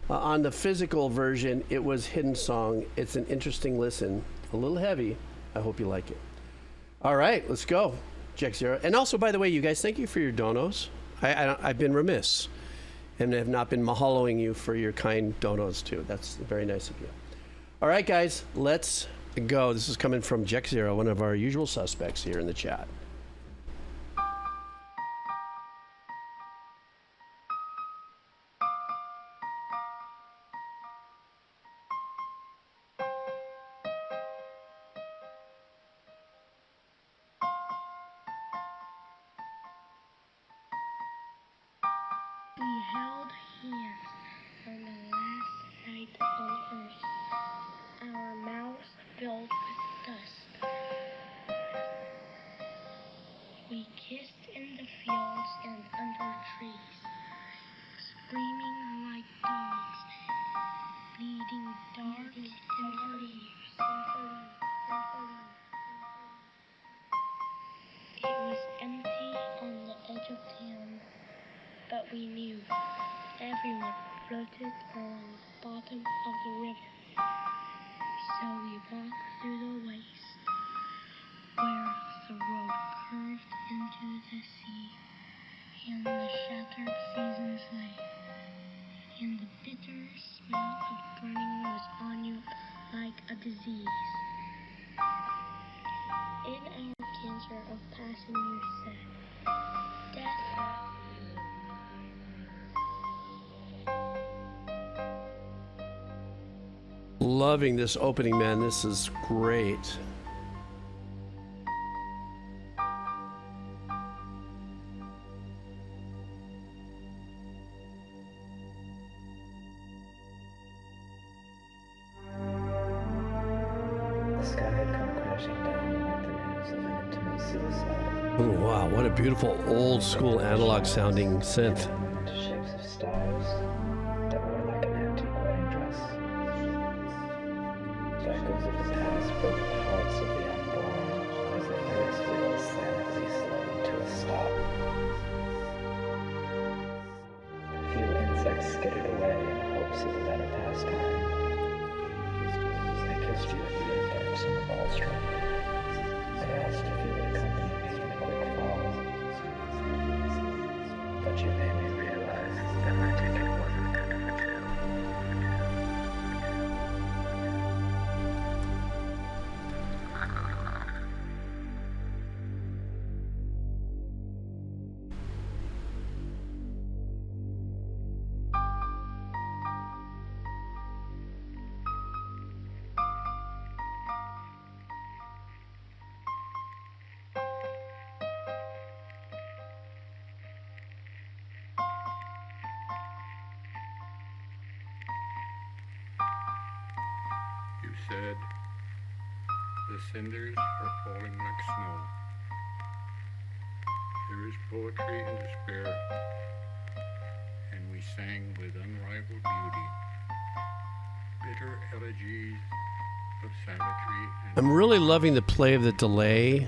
On the physical version, it was Hidden Song. It's an interesting listen. A little heavy. I hope you like it. All right, let's go. Jack Zero. And also, by the way, you guys, thank you for your donos. I've been remiss and have not been mahaloing you for your kind donos, too. That's very nice of you. All right, guys, let's go. This is coming from Jack Zero, one of our usual suspects here in the chat. Loving this opening, man. This is great. Oh, wow, what a beautiful old school analog sounding synth. Shapes of stars that were like an antique wedding dress. The echoes of the past broke the hearts of the unborn as the Ferris wheel silently slowed to a stop. A few insects skidded away in hopes of a better pastime. They kissed you at the index on the ball string. They asked if you would accompany me in a quick fall. But you made me realize that my ticket wasn't intended for two. You said, the cinders are falling like snow. There is poetry in despair, and we sang with unrivaled beauty, bitter elegies of savagery and I'm really loving the play of the delay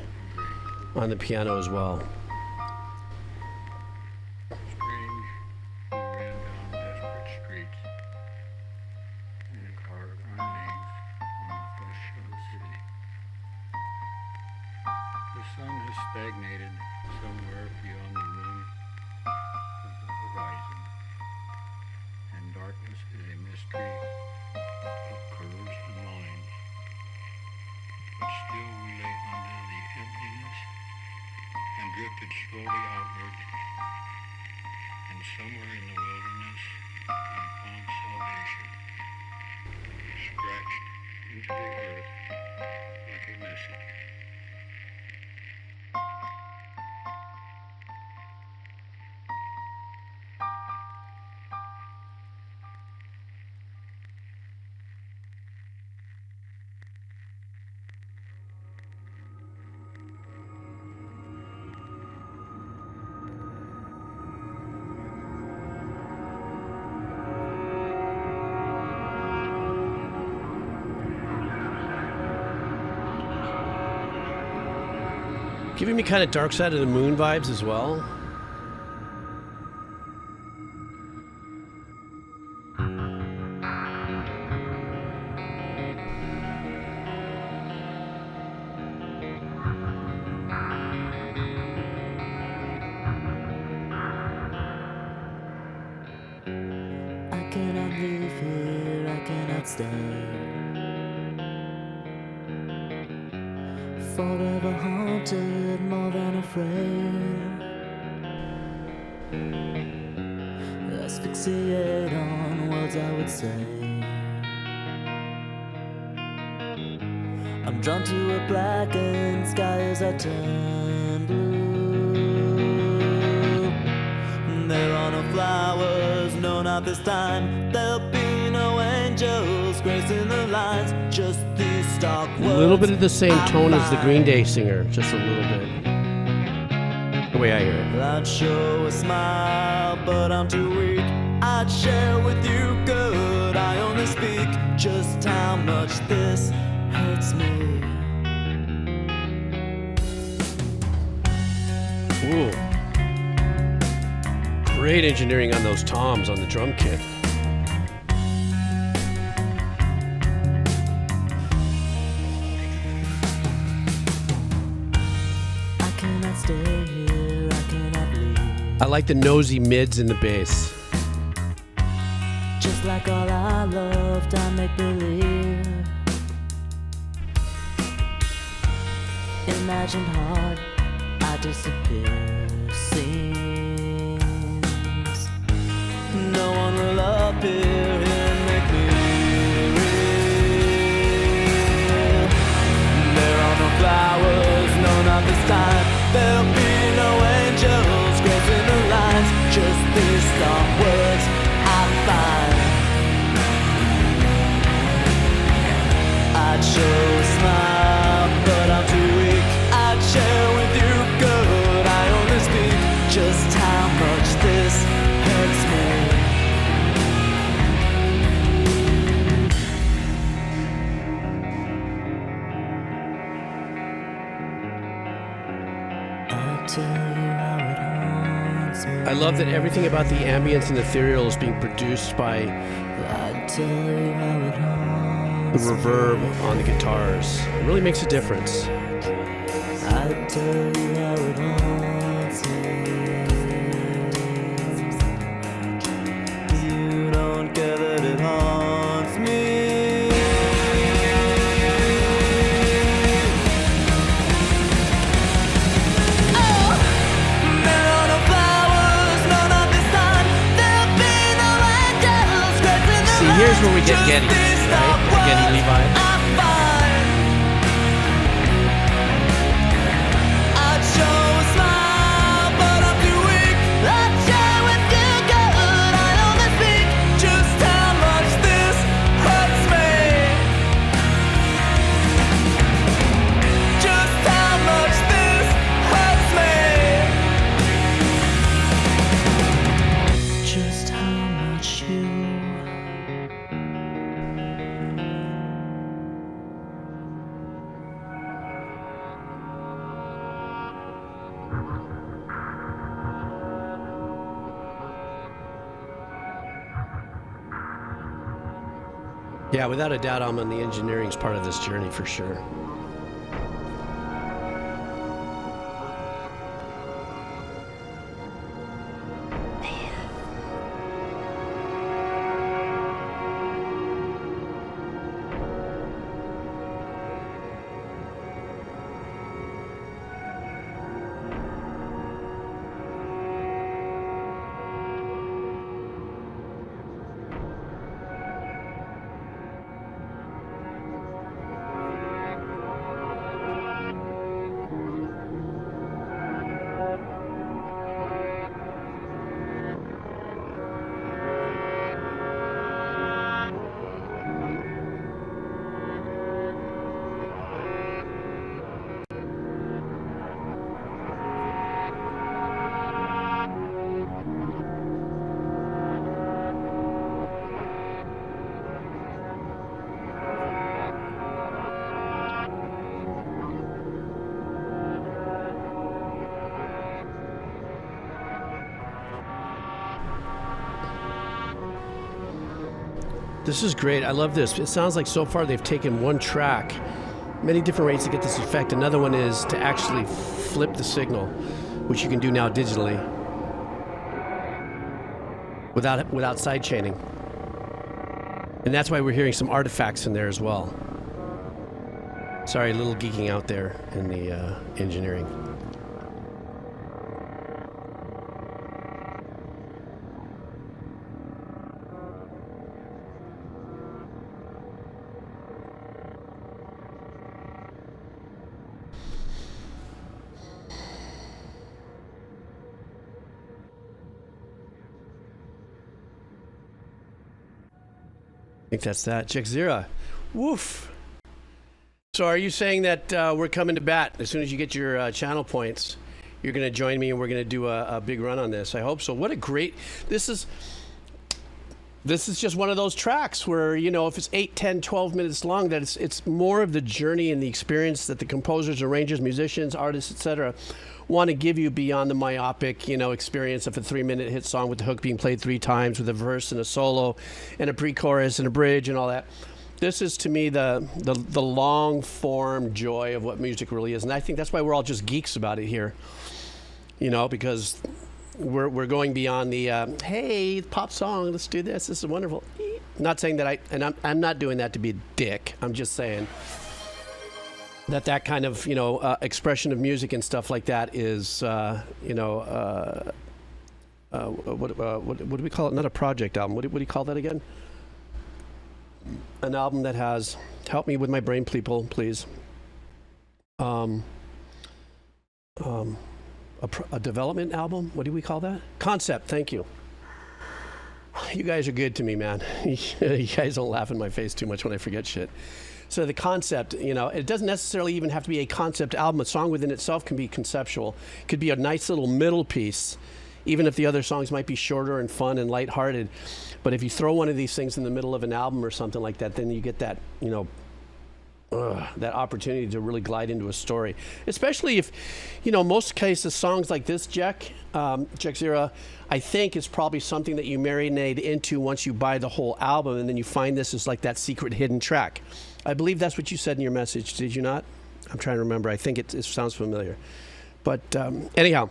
on the piano as well. strange. We ran down desperate streets in a car of our names on the flush of the city. The sun has stagnated somewhere beyond the rim of the horizon, and darkness is a mystery of curves and lines. But still we lay under the emptiness and drifted slowly outward, and somewhere in the wilderness we found salvation, scratched into the earth like a message. Giving me kind of Dark Side of the Moon vibes as well. I cannot live here, I cannot stay. Forever haunted, more than afraid. Asphyxiate on words I would say. I'm drawn to a blackened sky as I turn blue. There are no flowers, no, not this time. There'll be no angels gracing the lines, just these stark words. A little bit of the same tone as the Green Day singer, just a little bit. The way I hear it. I'd show a smile, but I'm too weak. I'd share with you good. I only speak just how much this hurts me. Ooh. Great engineering on those toms on the drum kit. I cannot stay here, I cannot leave. I like the nosy mids in the bass. Just like all I loved, I make believe. Imagined hard, I disappear. Seems no one will appear here and make me I love that everything about the ambience and ethereal is being produced by the reverb on the guitars. It really makes a difference. I'd tell you how it haunts me. You don't care that it haunts me. Oh, there are no flowers, no, not this time. There'll be no angels scratching the See, here's where we get Getty, right? Getty Levi. Yeah, without a doubt, I'm on the engineering's part of this journey for sure. This is great. I love this. It sounds like so far they've taken one track, many different ways to get this effect. Another one is to actually flip the signal, which you can do now digitally without side chaining. And that's why we're hearing some artifacts in there as well. Sorry, a little geeking out there in the engineering. I think that's that. Check Zira. Woof. So are you saying that we're coming to bat as soon as you get your channel points? You're going to join me and we're going to do a big run on this. I hope so. What a great... This is just one of those tracks where, you know, if it's 8, 10, 12 minutes long, that it's more of the journey and the experience that the composers, arrangers, musicians, artists, etc. want to give you beyond the myopic, you know, experience of a 3-minute hit song with the hook being played 3 times with a verse and a solo and a pre-chorus and a bridge and all that. This is, to me, the long-form joy of what music really is. And I think that's why we're all just geeks about it here, you know, because we're going beyond the, hey, pop song, let's do this. This is wonderful. Not saying that I'm not doing that to be a dick. I'm just saying that kind of, you know, expression of music and stuff like that is, you know, what do we call it? Not a project album. What do you call that again? An album that has, help me with my brain, people, please. A development album? What do we call that? Concept, thank you. You guys are good to me, man. You guys don't laugh in my face too much when I forget shit. So the concept, you know, it doesn't necessarily even have to be a concept album. A song within itself can be conceptual. It could be a nice little middle piece, even if the other songs might be shorter and fun and lighthearted. But if you throw one of these things in the middle of an album or something like that, then you get that, you know, that opportunity to really glide into a story, especially if, you know, most cases songs like this, Jack Zera, I think is probably something that you marinate into once you buy the whole album, and then you find this as like that secret hidden track. I believe that's what you said in your message, did you not? I'm trying to remember. I think it sounds familiar, but anyhow,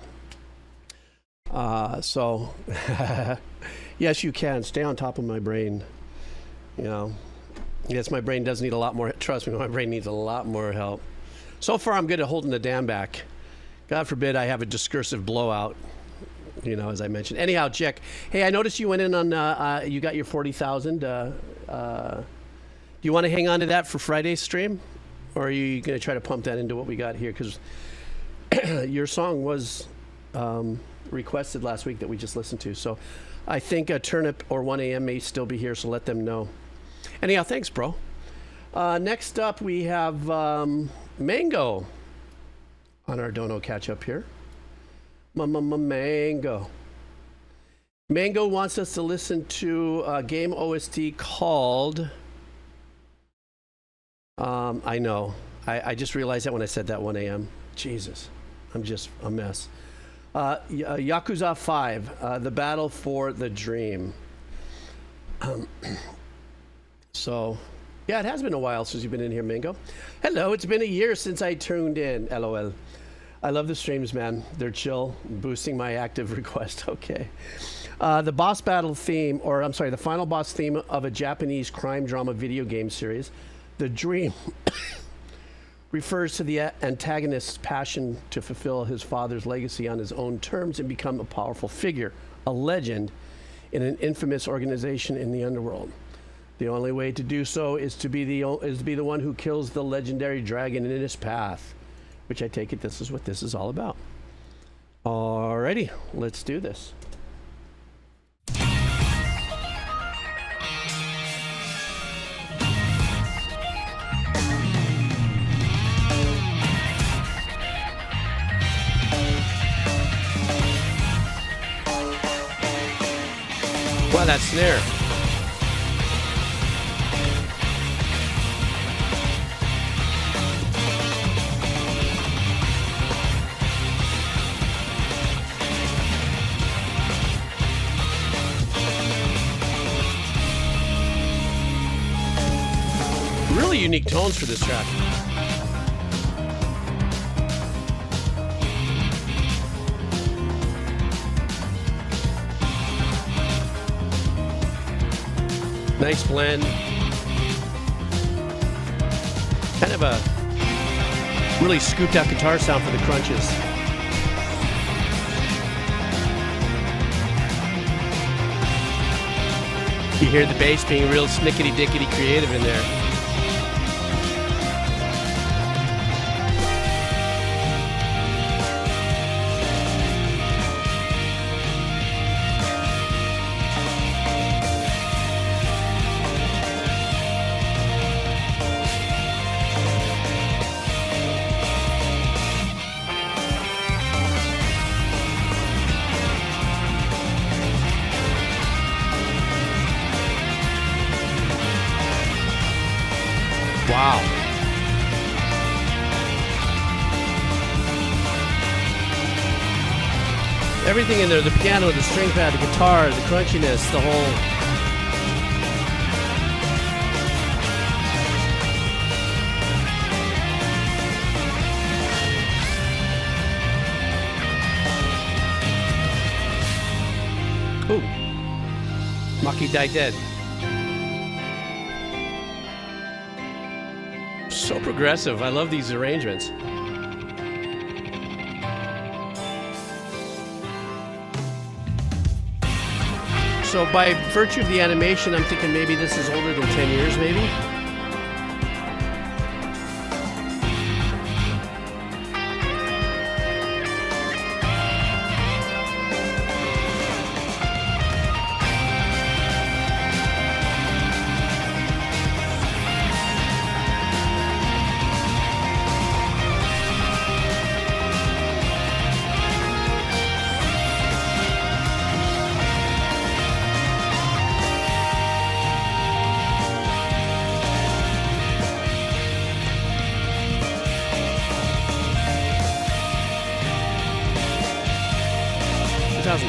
so yes, you can stay on top of my brain, you know. Yes, my brain does need a lot more. Trust me, my brain needs a lot more help. So far, I'm good at holding the dam back. God forbid I have a discursive blowout, you know, as I mentioned. Anyhow, Jack, hey, I noticed you went in on, you got your 40,000. Do you want to hang on to that for Friday's stream? Or are you going to try to pump that into what we got here? Because your song was requested last week that we just listened to. So I think Turnip or 1 a.m. may still be here, so let them know. Anyhow, thanks, bro. Next up, we have Mango on our Dono catch-up here. Mango. Mango wants us to listen to a game OST called... I know. I just realized that when I said that 1 a.m. Jesus, I'm just a mess. Yakuza 5, The Battle for the Dream. So, yeah, it has been a while since you've been in here, Mingo. Hello, it's been a year since I tuned in. LOL. I love the streams, man. They're chill, boosting my active request. Okay. The boss battle theme, or I'm sorry, the final boss theme of a Japanese crime drama video game series, The Dream, refers to the antagonist's passion to fulfill his father's legacy on his own terms and become a powerful figure, a legend in an infamous organization in the underworld. The only way to do so is to be the one who kills the legendary dragon in his path, which I take it this is what this is all about. Alrighty, let's do this. Wow, that snare. Really unique tones for this track. Nice blend. Kind of a really scooped out guitar sound for the crunches. You hear the bass being real snickety-dickety creative in there. Wow. Everything in there, the piano, the string pad, the guitar, the crunchiness, the whole... Ooh. Maki died dead. So progressive. I love these arrangements. So by virtue of the animation, I'm thinking maybe this is older than 10 years, maybe?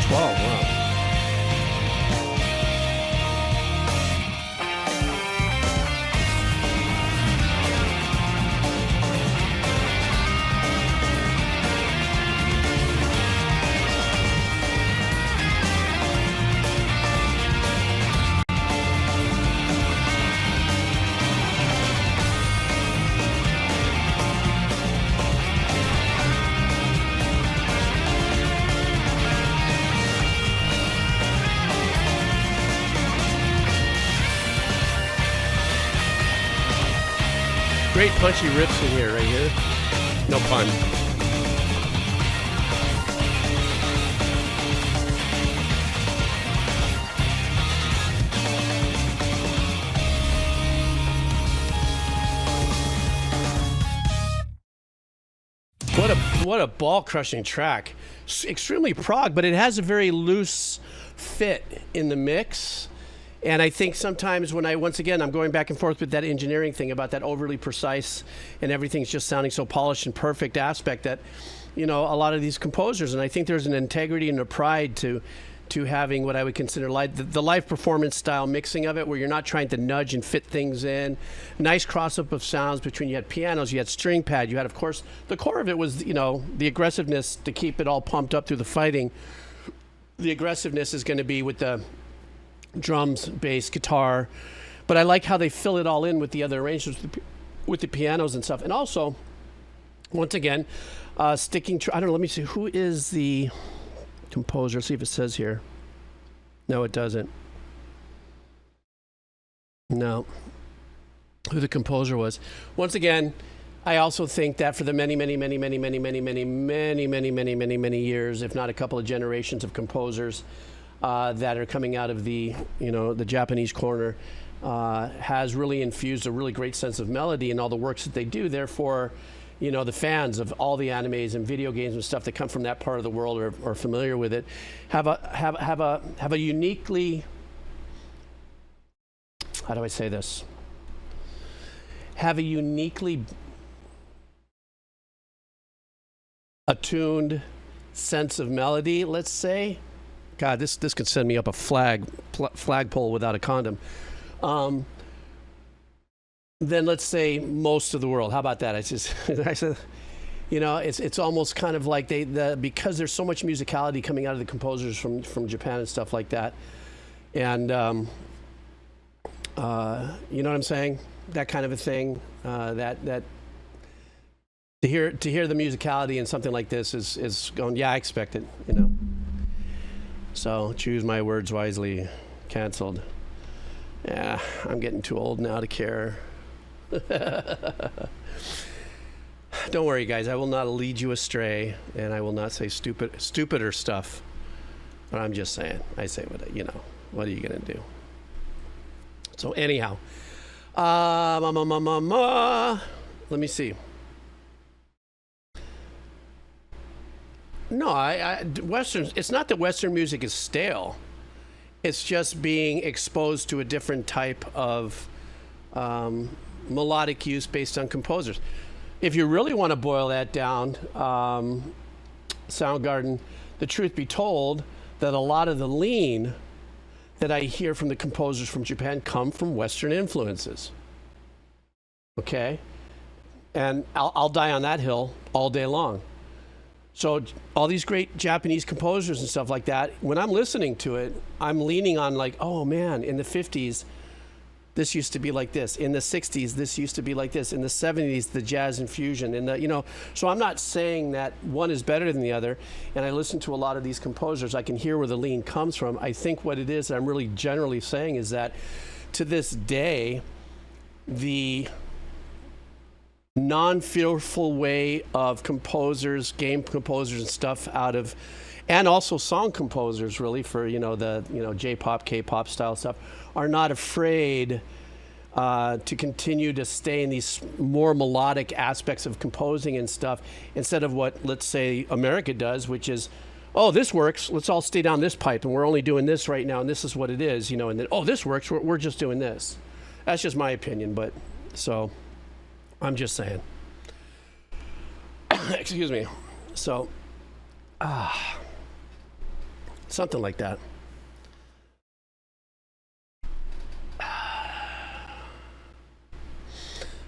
12. Wow. Great punchy riffs in here, right here. No pun. What a ball crushing track. Extremely prog, but it has a very loose fit in the mix. And I think sometimes when once again, I'm going back and forth with that engineering thing about that overly precise and everything's just sounding so polished and perfect aspect that, a lot of these composers, and I think there's an integrity and a pride to having what I would consider the live performance style mixing of it, where you're not trying to nudge and fit things in. Nice cross-up of sounds between, you had pianos, you had string pad, you had, of course, the core of it was, the aggressiveness to keep it all pumped up through the fighting. The aggressiveness is going to be with the drums, bass, guitar, but I like how they fill it all in with the other arrangements with the pianos and stuff. And also, once again, sticking I don't know, let me see, who is the composer? See if it says here. No, it doesn't. No. Who the composer was. Once again, I also think that for the many years, if not a couple of generations of composers that are coming out of the Japanese corner, has really infused a really great sense of melody in all the works that they do. Therefore, the fans of all the animes and video games and stuff that come from that part of the world or are familiar with it have a uniquely, how do I say this? Have a uniquely attuned sense of melody, let's say. God, this could send me up a flagpole without a condom. Then let's say most of the world. How about that? I said, it's almost kind of like because there's so much musicality coming out of the composers from Japan and stuff like that, and you know what I'm saying? That kind of a thing. That to hear the musicality in something like this is going. Yeah, I expect it. So choose my words wisely. Canceled. Yeah, I'm getting too old now to care. Don't worry, guys. I will not lead you astray, and I will not say stupider stuff. But I'm just saying. I say what are you gonna do? So anyhow, let me see. No, Western. It's not that Western music is stale. It's just being exposed to a different type of melodic use based on composers. If you really want to boil that down, Soundgarden, the truth be told, that a lot of the lean that I hear from the composers from Japan come from Western influences. Okay? And I'll die on that hill all day long. So all these great Japanese composers and stuff like that, when I'm listening to it, I'm leaning on oh man, in the 50s, this used to be like this. In the 60s, this used to be like this. In the 70s, the jazz infusion. So I'm not saying that one is better than the other. And I listen to a lot of these composers. I can hear where the lean comes from. I think what it is that I'm really generally saying is that to this day, the non-fearful way of composers, game composers and stuff and also song composers really for, J-pop, K-pop style stuff, are not afraid to continue to stay in these more melodic aspects of composing and stuff instead of what, let's say, America does, which is, oh, this works, let's all stay down this pipe and we're only doing this right now and this is what it is, and then, oh, this works, we're just doing this. That's just my opinion, but so I'm just saying. Excuse me. So, Something like that.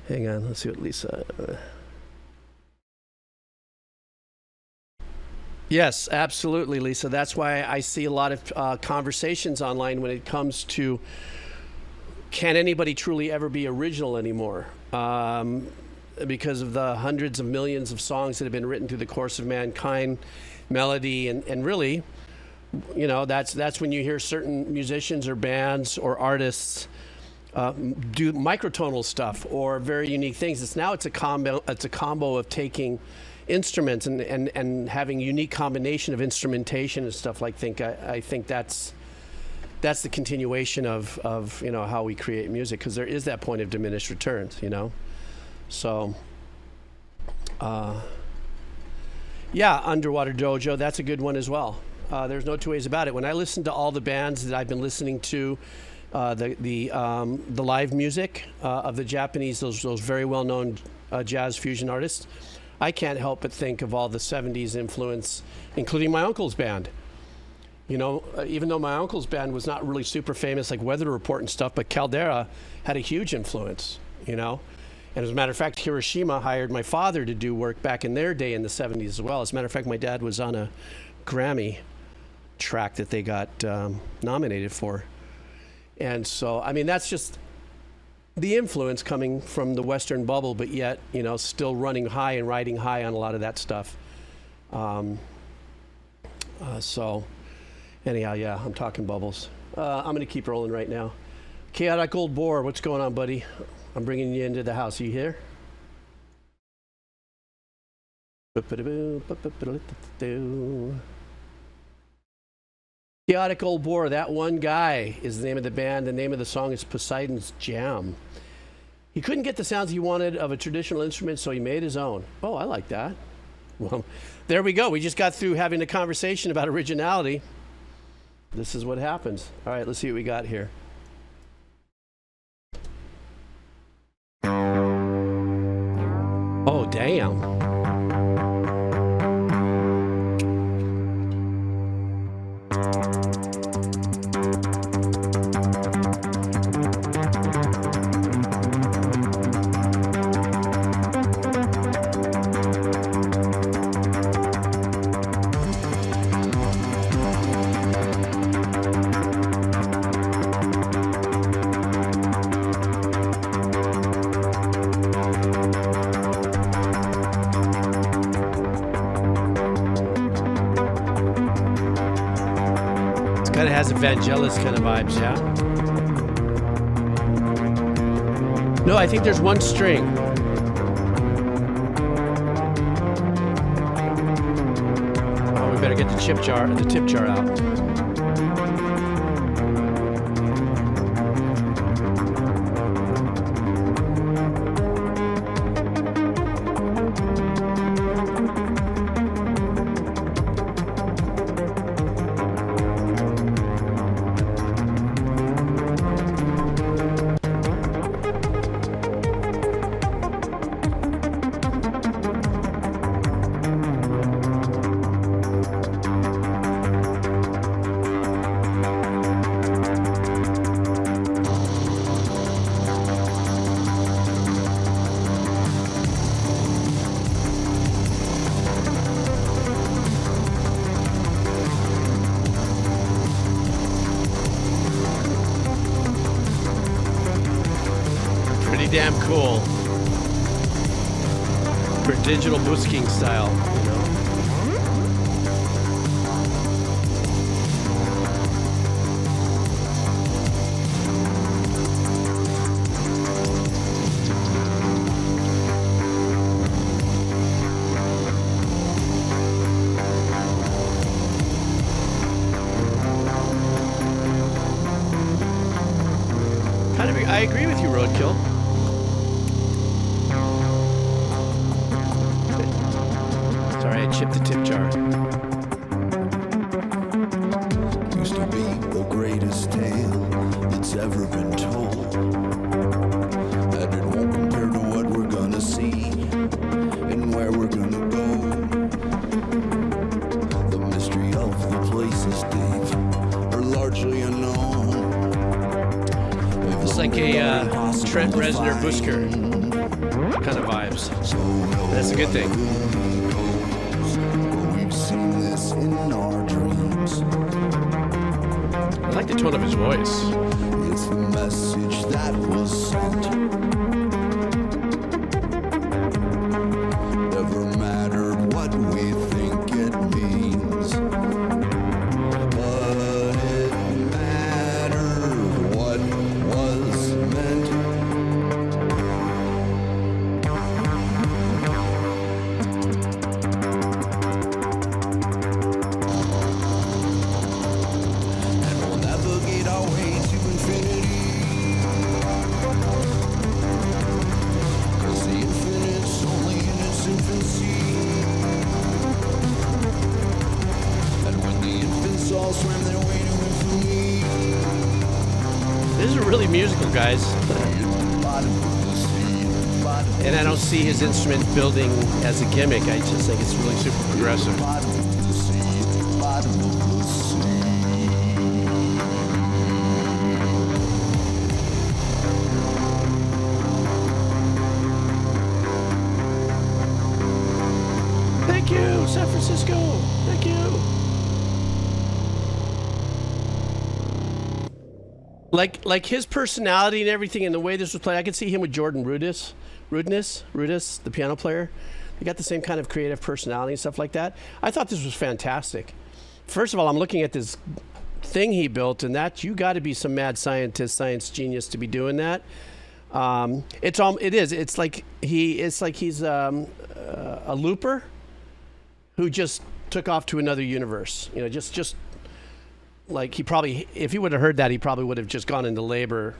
Hang on, let's see what Lisa... Yes, absolutely, Lisa. That's why I see a lot of conversations online when it comes to can anybody truly ever be original anymore? Because of the hundreds of millions of songs that have been written through the course of mankind, melody, and really, you know, that's when you hear certain musicians or bands or artists do microtonal stuff or very unique things. It's a combo of taking instruments and having unique combination of instrumentation and stuff. I think that's the continuation of you know, how we create music, because there is that point of diminished returns, you know. So yeah, Underwater Dojo, that's a good one as well. There's no two ways about it. When I listen to all the bands that I've been listening to, the live music of the Japanese, those very well-known jazz fusion artists, I can't help but think of all the 70s influence, including my uncle's band. You know, even though my uncle's band was not really super famous, like Weather Report and stuff, but Caldera had a huge influence, you know. And as a matter of fact, Hiroshima hired my father to do work back in their day in the 70s as well. As a matter of fact, my dad was on a Grammy track that they got nominated for. And so, I mean, that's just the influence coming from the Western bubble, but yet, you know, still running high and riding high on a lot of that stuff. So, anyhow, yeah, I'm talking bubbles. I'm going to keep rolling right now. Chaotic Old Boar, what's going on, buddy? I'm bringing you into the house. Are you here? Chaotic Old Boar, that one guy is the name of the band. The name of the song is Poseidon's Jam. He couldn't get the sounds he wanted of a traditional instrument, so he made his own. Oh, I like that. Well, there we go. We just got through having a conversation about originality. This is what happens. All right, let's see what we got here. Oh, damn. Has Vangelis kind of vibes, yeah? No, I think there's one string. Oh, we better get the tip jar out. Damn cool for digital busking style, you know. I agree with you, Roadkill. Sorry, I chipped the tip jar. Used to be the greatest tale that's ever been told. And it won't compare to what we're gonna see and where we're gonna go. The mystery of the place is deep. Trent Reznor Busker kind of vibes. That's a good thing. We've seen this in our dreams. I like the tone of his voice. It's the message that was sent. Never mattered what we think it means. But it mattered what was meant. And we'll navigate our way to infinity. 'Cause the infinite's only in its infancy. And when the infants all swam their way to infamy, This is really musical, guys. at the bottom of the sea, bottom, And I don't see his instrument building as a gimmick. I just think it's really super progressive. bottom of the sea, bottom of the sea. Thank you, San Francisco. Thank you. Like his personality and everything, and the way this was played, I could see him with Jordan Rudess, the piano player. They got the same kind of creative personality and stuff like that. I thought this was fantastic. First of all, I'm looking at this thing he built, and that you got to be some mad scientist, science genius to be doing that. It's like he's a looper who just took off to another universe. You know, just like he probably, if he would have heard that, he probably would have just gone into labor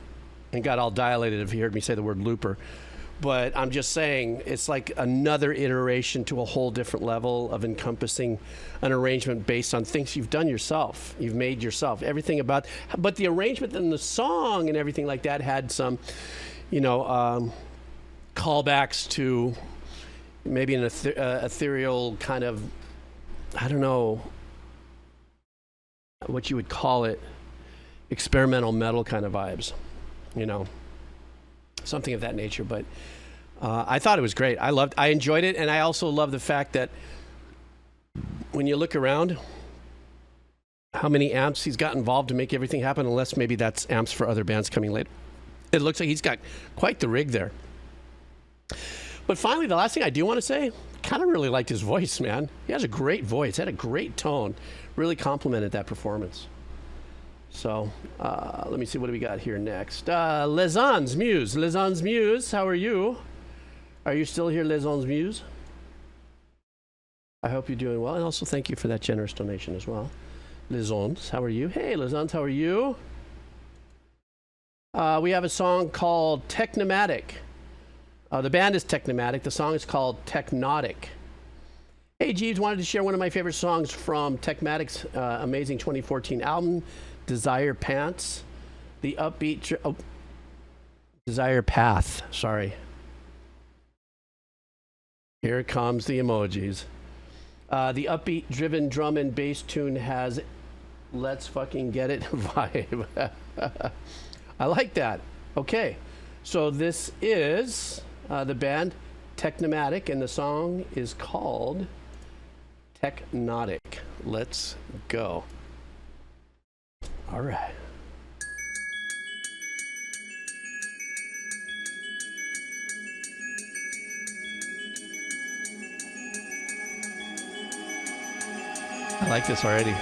and got all dilated if he heard me say the word looper. But I'm just saying, it's like another iteration to a whole different level of encompassing an arrangement based on things you've done yourself. You've made yourself. Everything about, but the arrangement and the song and everything like that had some, callbacks to maybe an ethereal kind of, I don't know what you would call it, experimental metal kind of vibes, something of that nature. But I thought it was great. I enjoyed it, and I also love the fact that when you look around, how many amps he's got involved to make everything happen, unless maybe that's amps for other bands coming later. It looks like he's got quite the rig there. But finally, the last thing I do want to say, kind of really liked his voice, man. He has a great voice, had a great tone, really complimented that performance. So let me see, what do we got here next? Lezon's Muse. Lezon's Muse, how are you? Are you still here, Lezon's Muse? I hope you're doing well, and also thank you for that generous donation as well. Lezon's, how are you? Hey, Lezon's, how are you? We have a song called Technimatic. The band is Technimatic. The song is called Tectonic. Hey, Jeeves, wanted to share one of my favorite songs from Technimatic's amazing 2014 album, Desire Pants. The upbeat... Desire Path, sorry. Here comes the emojis. The upbeat, driven drum and bass tune has let's fucking get it vibe. I like that. Okay, so this is the band Technimatic, and the song is called Tectonic. Let's go. All right. I like this already.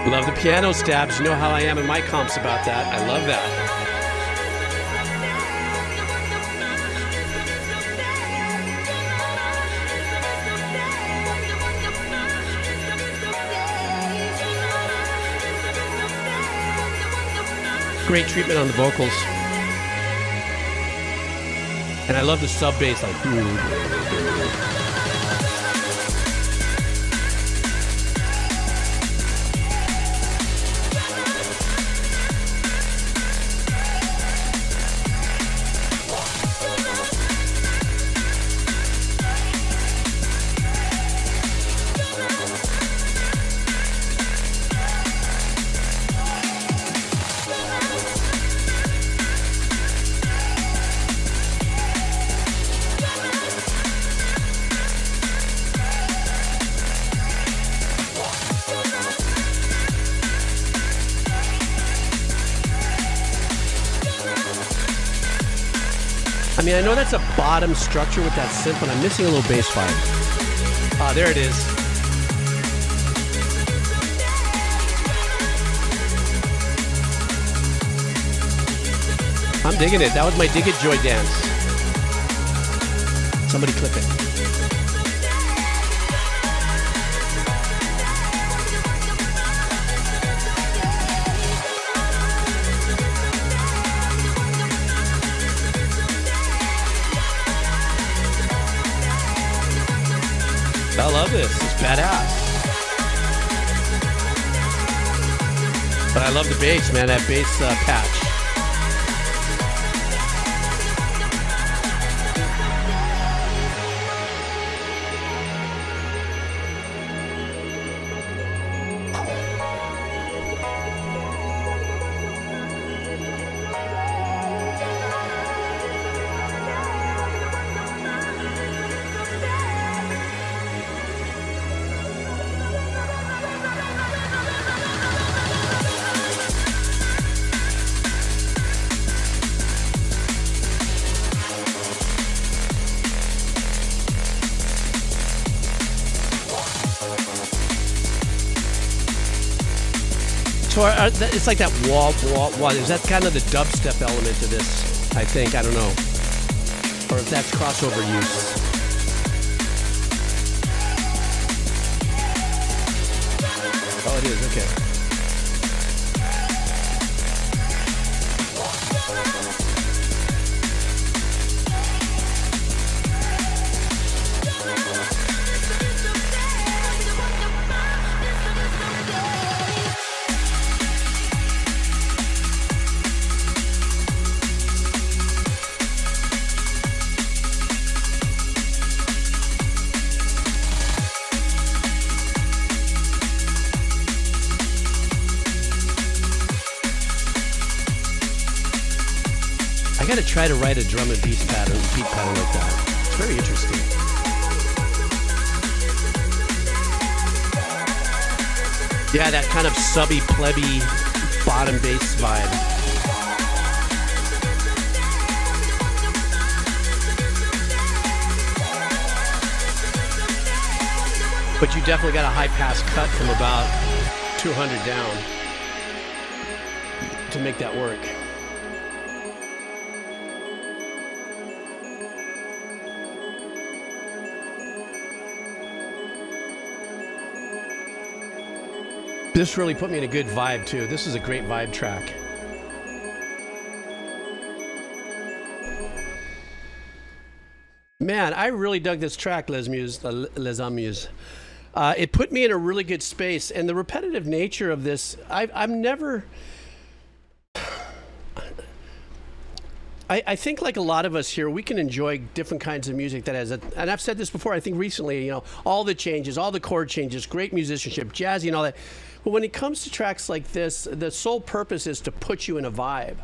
Love the piano stabs. You know how I am in my comps about that. I love that. Great treatment on the vocals. And I love the sub bass, like. I mean, I know that's a bottom structure with that synth, but I'm missing a little bass vibe. Ah, there it is. I'm digging it. That was my Dig It Joy dance. Somebody clip it. I love this. It's badass. But I love the bass, man. That bass patch. So it's like that wah. Is that kind of the dubstep element to this? I think. I don't know. Or if that's crossover use. Oh, it is. Okay. I gotta try to write a drum and beat pattern like that. It's very interesting. Yeah, that kind of subby, plebby, bottom bass vibe. But you definitely got a high pass cut from about 200 down to make that work. This really put me in a good vibe too. This is a great vibe track. Man, I really dug this track, Les Amus. It put me in a really good space, and the repetitive nature of this, I'm never... I think like a lot of us here, we can enjoy different kinds of music that has, and I've said this before, I think recently, you know, all the changes, all the chord changes, great musicianship, jazzy and all that. But when it comes to tracks like this, the sole purpose is to put you in a vibe,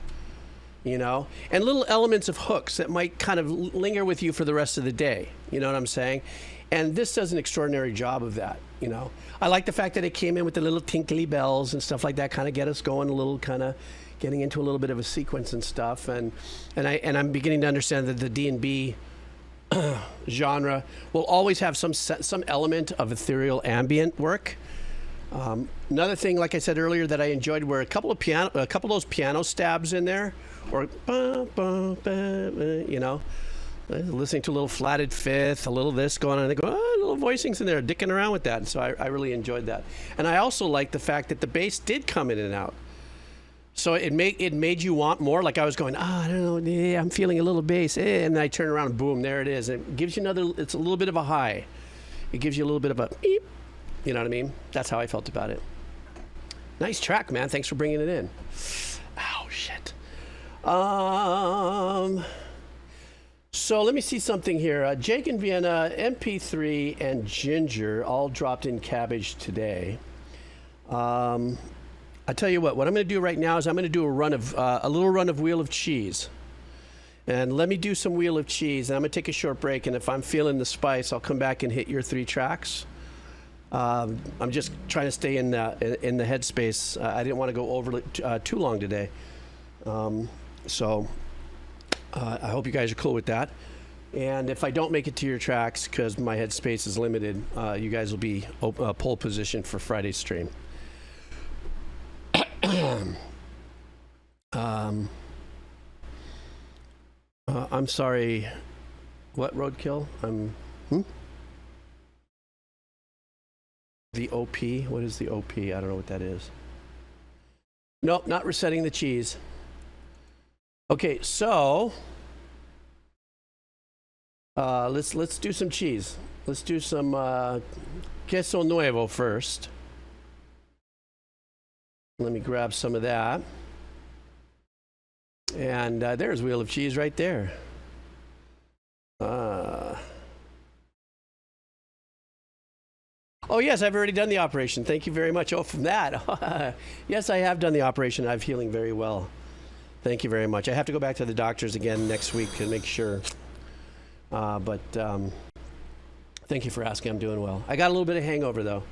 you know, and little elements of hooks that might kind of linger with you for the rest of the day. You know what I'm saying? And this does an extraordinary job of that, you know. I like the fact that it came in with the little tinkly bells and stuff like that, kind of get us going a little, kind of getting into a little bit of a sequence and stuff. And I'm beginning to understand that the D&B genre will always have some element of ethereal ambient work. Another thing, like I said earlier, that I enjoyed were a couple of those piano stabs in there, or you know, listening to a little flatted fifth, a little this going on, and they go, oh, little voicings in there, dicking around with that. And so I really enjoyed that. And I also liked the fact that the bass did come in and out. So it made you want more. Like I was going, I don't know, I'm feeling a little bass, and then I turn around and boom, there it is. It gives you another. It's a little bit of a high. It gives you a little bit of a beep. You know what I mean? That's how I felt about it. Nice track, man. Thanks for bringing it in. Ow, shit. So let me see something here. Jake in Vienna, MP3, and Ginger all dropped in cabbage today. I tell you what I'm going to do right now is I'm going to do a little run of Wheel of Cheese. And let me do some Wheel of Cheese, and I'm going to take a short break, and if I'm feeling the spice, I'll come back and hit your 3 tracks. I'm just trying to stay in the headspace. I didn't want to go over too long today. So I hope you guys are cool with that. And if I don't make it to your tracks because my headspace is limited, you guys will be pole position for Friday's stream. I'm sorry. What, Roadkill? The OP? What is the OP? I don't know what that is. Nope, not resetting the cheese. Okay, so let's do some cheese. Let's do some queso nuevo first. Let me grab some of that. And there's Wheel of Cheese right there. Oh, yes, I've already done the operation. Thank you very much. Oh, from that. Yes, I have done the operation. I'm healing very well. Thank you very much. I have to go back to the doctors again next week to make sure. But thank you for asking. I'm doing well. I got a little bit of hangover, though.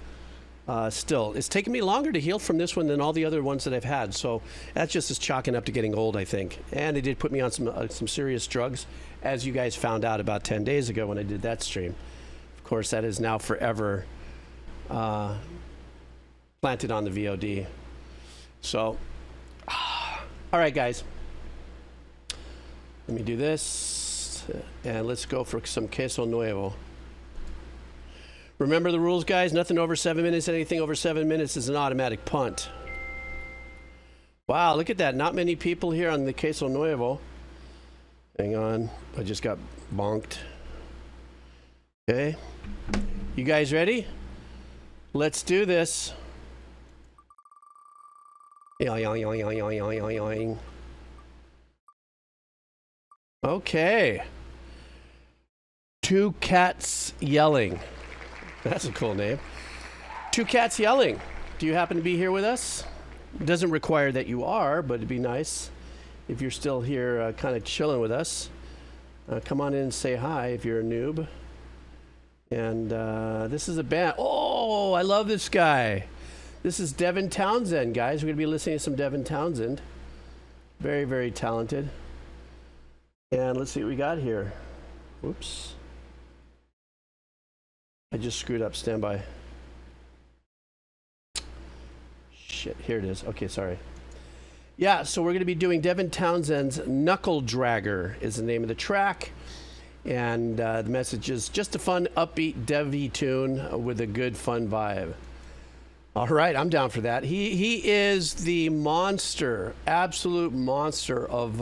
Still, it's taken me longer to heal from this one than all the other ones that I've had. So that's just as chalking up to getting old, I think. And they did put me on some serious drugs, as you guys found out about 10 days ago when I did that stream. Of course, that is now forever planted on the VOD. So, all right, guys. Let me do this, and let's go for some queso nuevo. Remember the rules, guys. Nothing over 7 minutes. Anything over 7 minutes is an automatic punt. Wow, look at that. Not many people here on the queso nuevo. Hang on. I just got bonked. Okay. You guys ready? Let's do this. Okay. Two cats yelling. That's a cool name. Two cats yelling. Do you happen to be here with us? It doesn't require that you are, but it'd be nice if you're still here kind of chilling with us. Come on in and say hi if you're a noob. And this is a band. Oh, I love this guy. This is Devin Townsend, guys. We're going to be listening to some Devin Townsend. Very, very talented. And let's see what we got here. Whoops. I just screwed up. Stand by. Shit, here it is. Okay, sorry. Yeah, so we're going to be doing Devin Townsend's Knuckledragger is the name of the track. And the message is just a fun, upbeat, Devi tune with a good, fun vibe. All right, I'm down for that. He is the monster, absolute monster of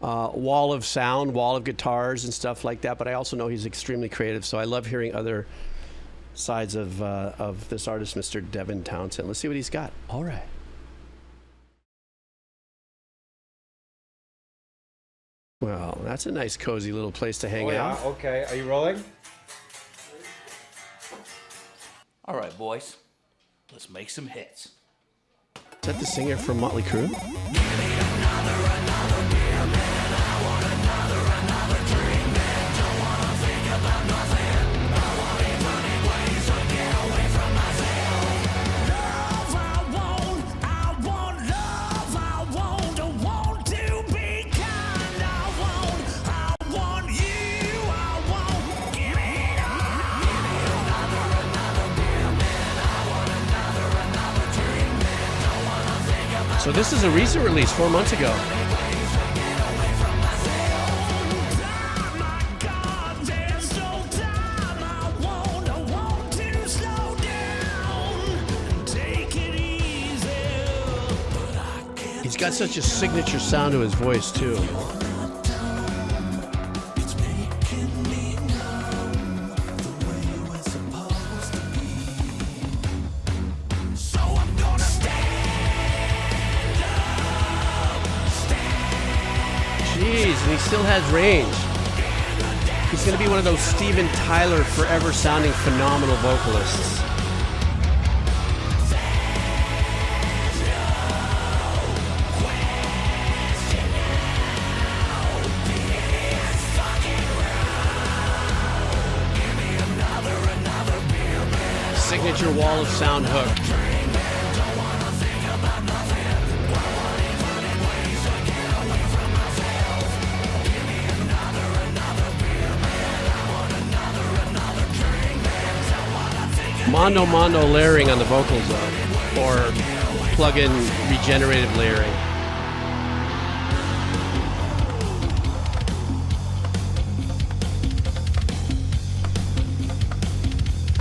wall of sound, wall of guitars and stuff like that. But I also know he's extremely creative, so I love hearing other sides of this artist, Mr. Devin Townsend. Let's see what he's got. All right. Well, that's a nice, cozy little place to hang out. Okay. Are you rolling? All right, boys. Let's make some hits. Is that the singer from Motley Crue? So this is a recent release, 4 months ago. He's got such a signature sound to his voice, too. Jeez, and he still has range. He's going to be one of those Steven Tyler forever sounding phenomenal vocalists. Signature wall of sound hook. Mono layering on the vocals though, or plug-in regenerative layering.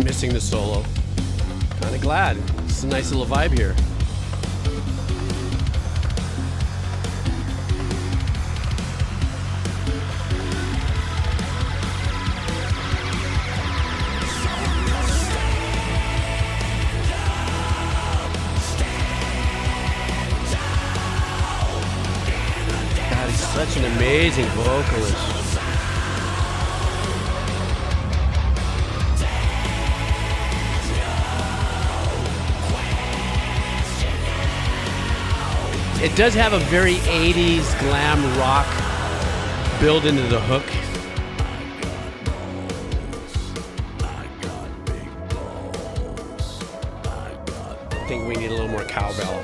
Missing the solo. Kind of glad. It's a nice little vibe here. God, he's such an amazing vocalist. It does have a very 80s glam rock build into the hook. I think we need a little more cowbell.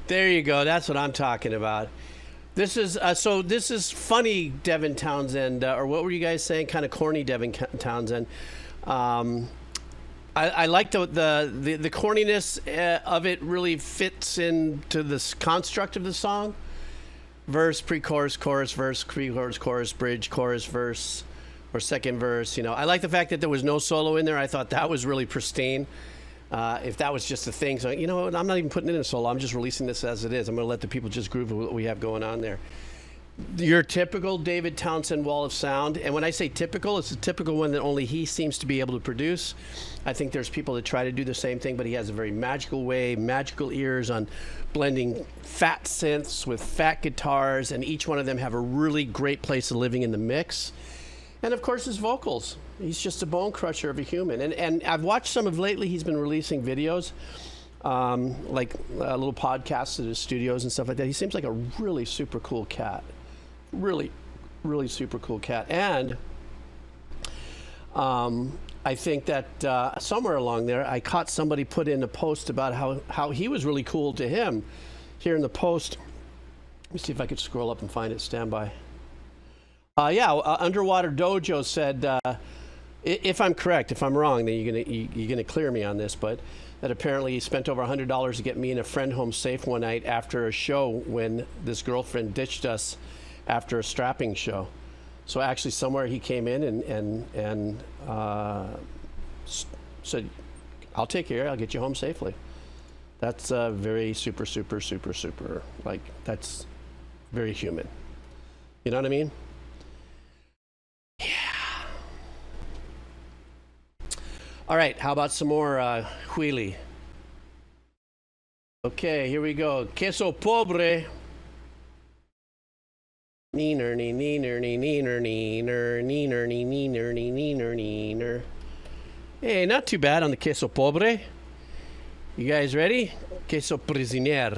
There you go. That's what I'm talking about. This is so. This is funny, Devin Townsend, or what were you guys saying? Kind of corny, Devin Townsend. I like the corniness of it. Really fits into this construct of the song. Verse, pre-chorus, chorus, verse, pre-chorus, chorus, bridge, chorus, verse, or second verse. You know, I like the fact that there was no solo in there. I thought that was really pristine. If that was just a thing, so you know what, I'm not even putting it in a solo. I'm just releasing this as it is. I'm going to let the people just groove with what we have going on there. Your typical David Townsend wall of sound, and when I say typical, it's a typical one that only he seems to be able to produce. I think there's people that try to do the same thing, but he has a very magical way, magical ears on blending fat synths with fat guitars, and each one of them have a really great place of living in the mix. And of course his vocals. He's just a bone crusher of a human. And I've watched some of lately, he's been releasing videos, like little podcasts at his studios and stuff like that. He seems like a really super cool cat. Really, really super cool cat. And I think that somewhere along there, I caught somebody put in a post about how he was really cool to him. Here in the post, Let me see if I could scroll up and find it. Stand by. Underwater Dojo said, if I'm correct, if I'm wrong, then you're gonna clear me on this, but that apparently he spent over $100 to get me and a friend home safe one night after a show when this girlfriend ditched us after a strapping show. So actually somewhere he came in and said, I'll take care, I'll get you home safely. That's very super, like, that's very human. You know what I mean? Yeah. All right, how about some more wheelie? Okay, here we go. Queso pobre. Neener, neener, neener, neener, neener, neener, neener, neener. Hey, not too bad on the queso pobre. You guys ready? Queso prisioner.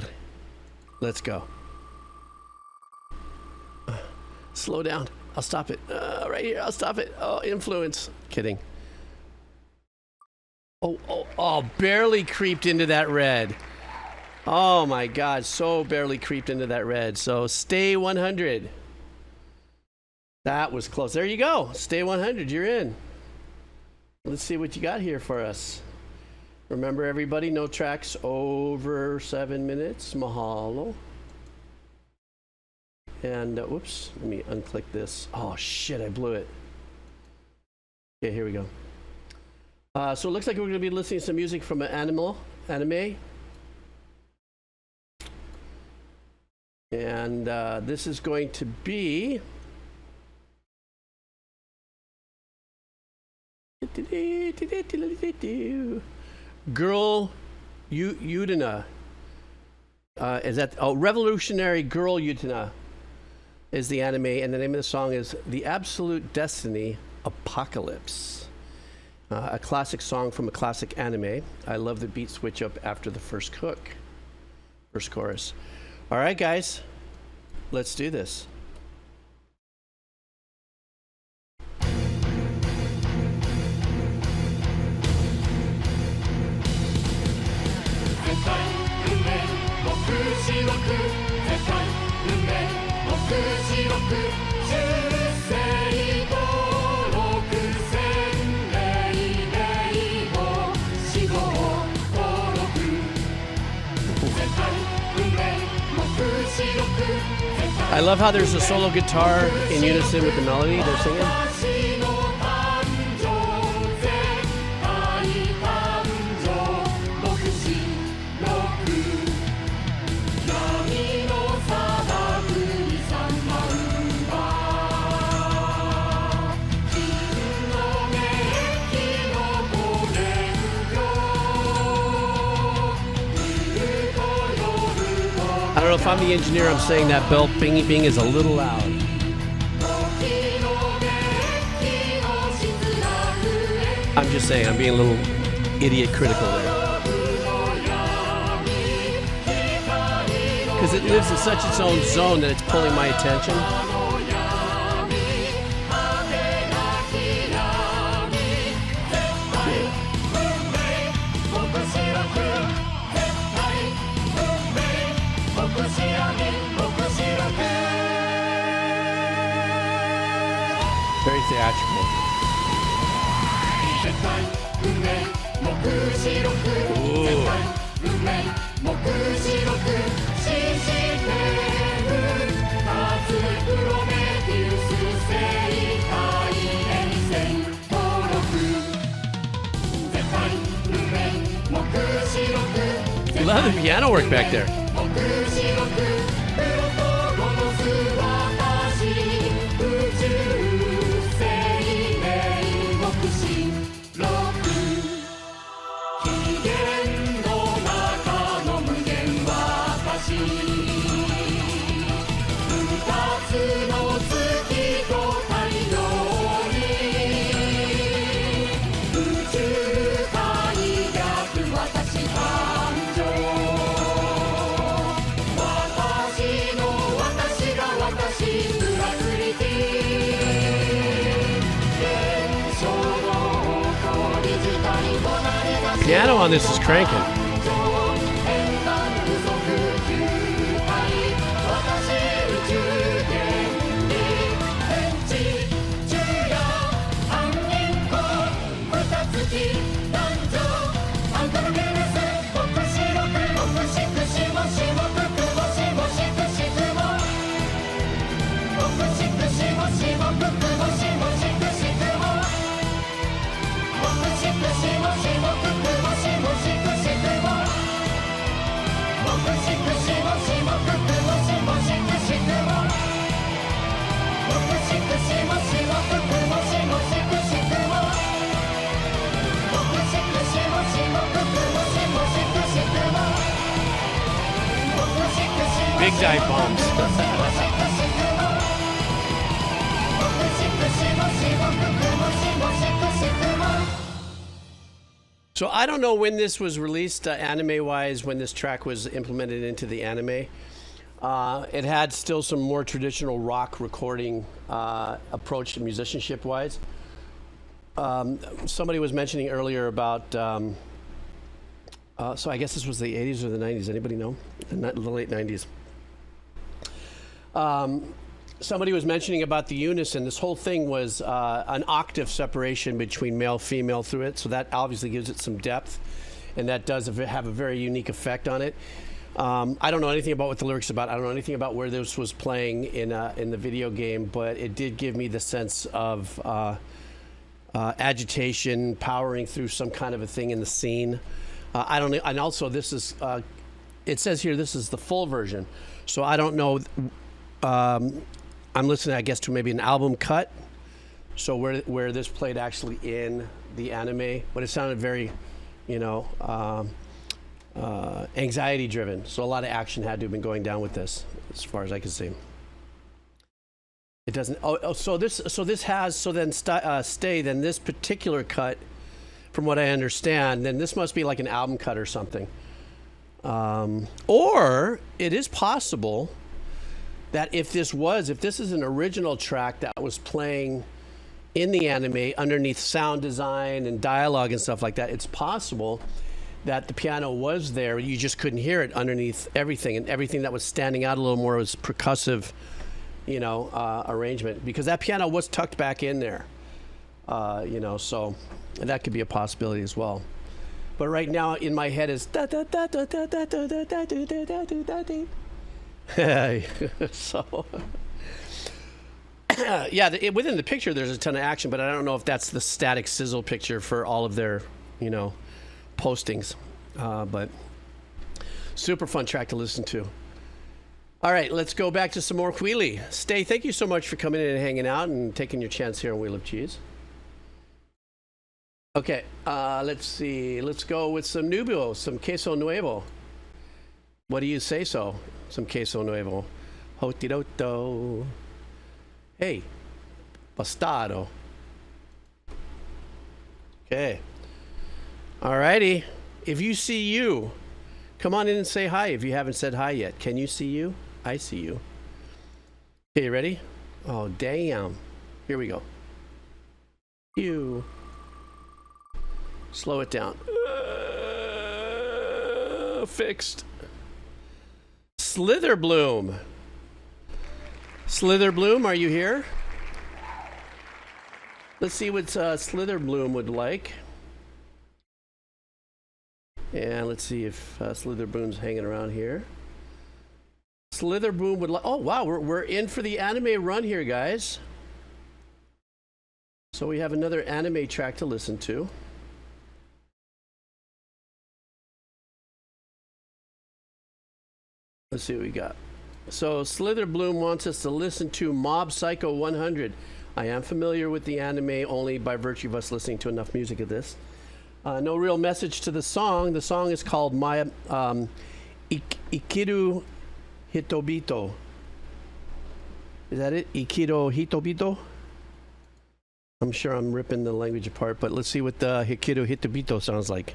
Let's go. Slow down. I'll stop it. Right here, I'll stop it. Oh, influence. Kidding. Oh, barely creeped into that red. Oh my God, so barely creeped into that red. So stay 100. That was close. There you go. Stay 100, you're in. Let's see what you got here for us. Remember everybody, no tracks over 7 minutes. Mahalo. And, whoops, let me unclick this. Oh shit, I blew it. Okay, here we go. So it looks like we're going to be listening to some music from an anime. And this is going to be Girl Utena. Is that Revolutionary Girl Utena is the anime, and the name of the song is The Absolute Destiny Apocalypse. A classic song from a classic anime. I love the beat switch up after the first chorus. All right, guys, let's do this. I love how there's a solo guitar in unison with the melody they're singing. I don't know if I'm the engineer, I'm saying that bell bingy bing is a little loud. I'm just saying, I'm being a little idiot critical there. Because it lives in such its own zone that it's pulling my attention. Very theatrical. Ooh. Love the piano work back there. Piano on this is cranking. Big dive bombs. So I don't know when this was released anime-wise, when this track was implemented into the anime. It had still some more traditional rock recording approach to musicianship-wise. Somebody was mentioning earlier about, so I guess this was the 80s or the 90s. Anybody know? The late 90s. Somebody was mentioning about the unison. This whole thing was an octave separation between male, female through it. So that obviously gives it some depth. And that does have a very unique effect on it. I don't know anything about what the lyrics are about. I don't know anything about where this was playing in the video game, but it did give me the sense of agitation, powering through some kind of a thing in the scene. I don't know. And also this is, it says here, this is the full version. So I don't know. I'm listening, I guess, to maybe an album cut. So where this played actually in the anime, but it sounded very, you know, anxiety driven. So a lot of action had to have been going down with this, as far as I can see. It doesn't. So this has. So then then this particular cut, from what I understand, then this must be like an album cut or something. Or it is possible that if this is an original track that was playing in the anime underneath sound design and dialogue and stuff like that, it's possible that the piano was there. You just couldn't hear it underneath everything, and everything that was standing out a little more was percussive, you know, arrangement, because that piano was tucked back in there, you know, so that could be a possibility as well. But right now in my head is da da da da da da da da da da da da da. So yeah, within the picture there's a ton of action, but I don't know if that's the static sizzle picture for all of their, you know, postings. But super fun track to listen to. All right, let's go back to some more Queely. Stay, thank you so much for coming in and hanging out and taking your chance here on Wheel of Cheese. Okay, let's see. Let's go with some Nubo, some Queso Nuevo. What do you say so? Some Queso Nuevo. Hotiroto. Hey, bastardo. Okay. All righty. If you see you, come on in and say hi if you haven't said hi yet. Can you see you? I see you. Okay, you ready? Oh, damn. Here we go. You. Slow it down. Fixed. Slitherbloom. Slitherbloom, are you here? Let's see what Slitherbloom would like. And let's see if Slitherbloom's hanging around here. Slitherbloom would like. Oh wow, we're in for the anime run here, guys. So we have another anime track to listen to. Let's see what we got. So Slitherbloom wants us to listen to Mob Psycho 100. I am familiar with the anime only by virtue of us listening to enough music of this. No real message to the song. The song is called Ikiru Hitobito. Is that it? Ikiru Hitobito? I'm sure I'm ripping the language apart, but let's see what the Ikiru Hitobito sounds like.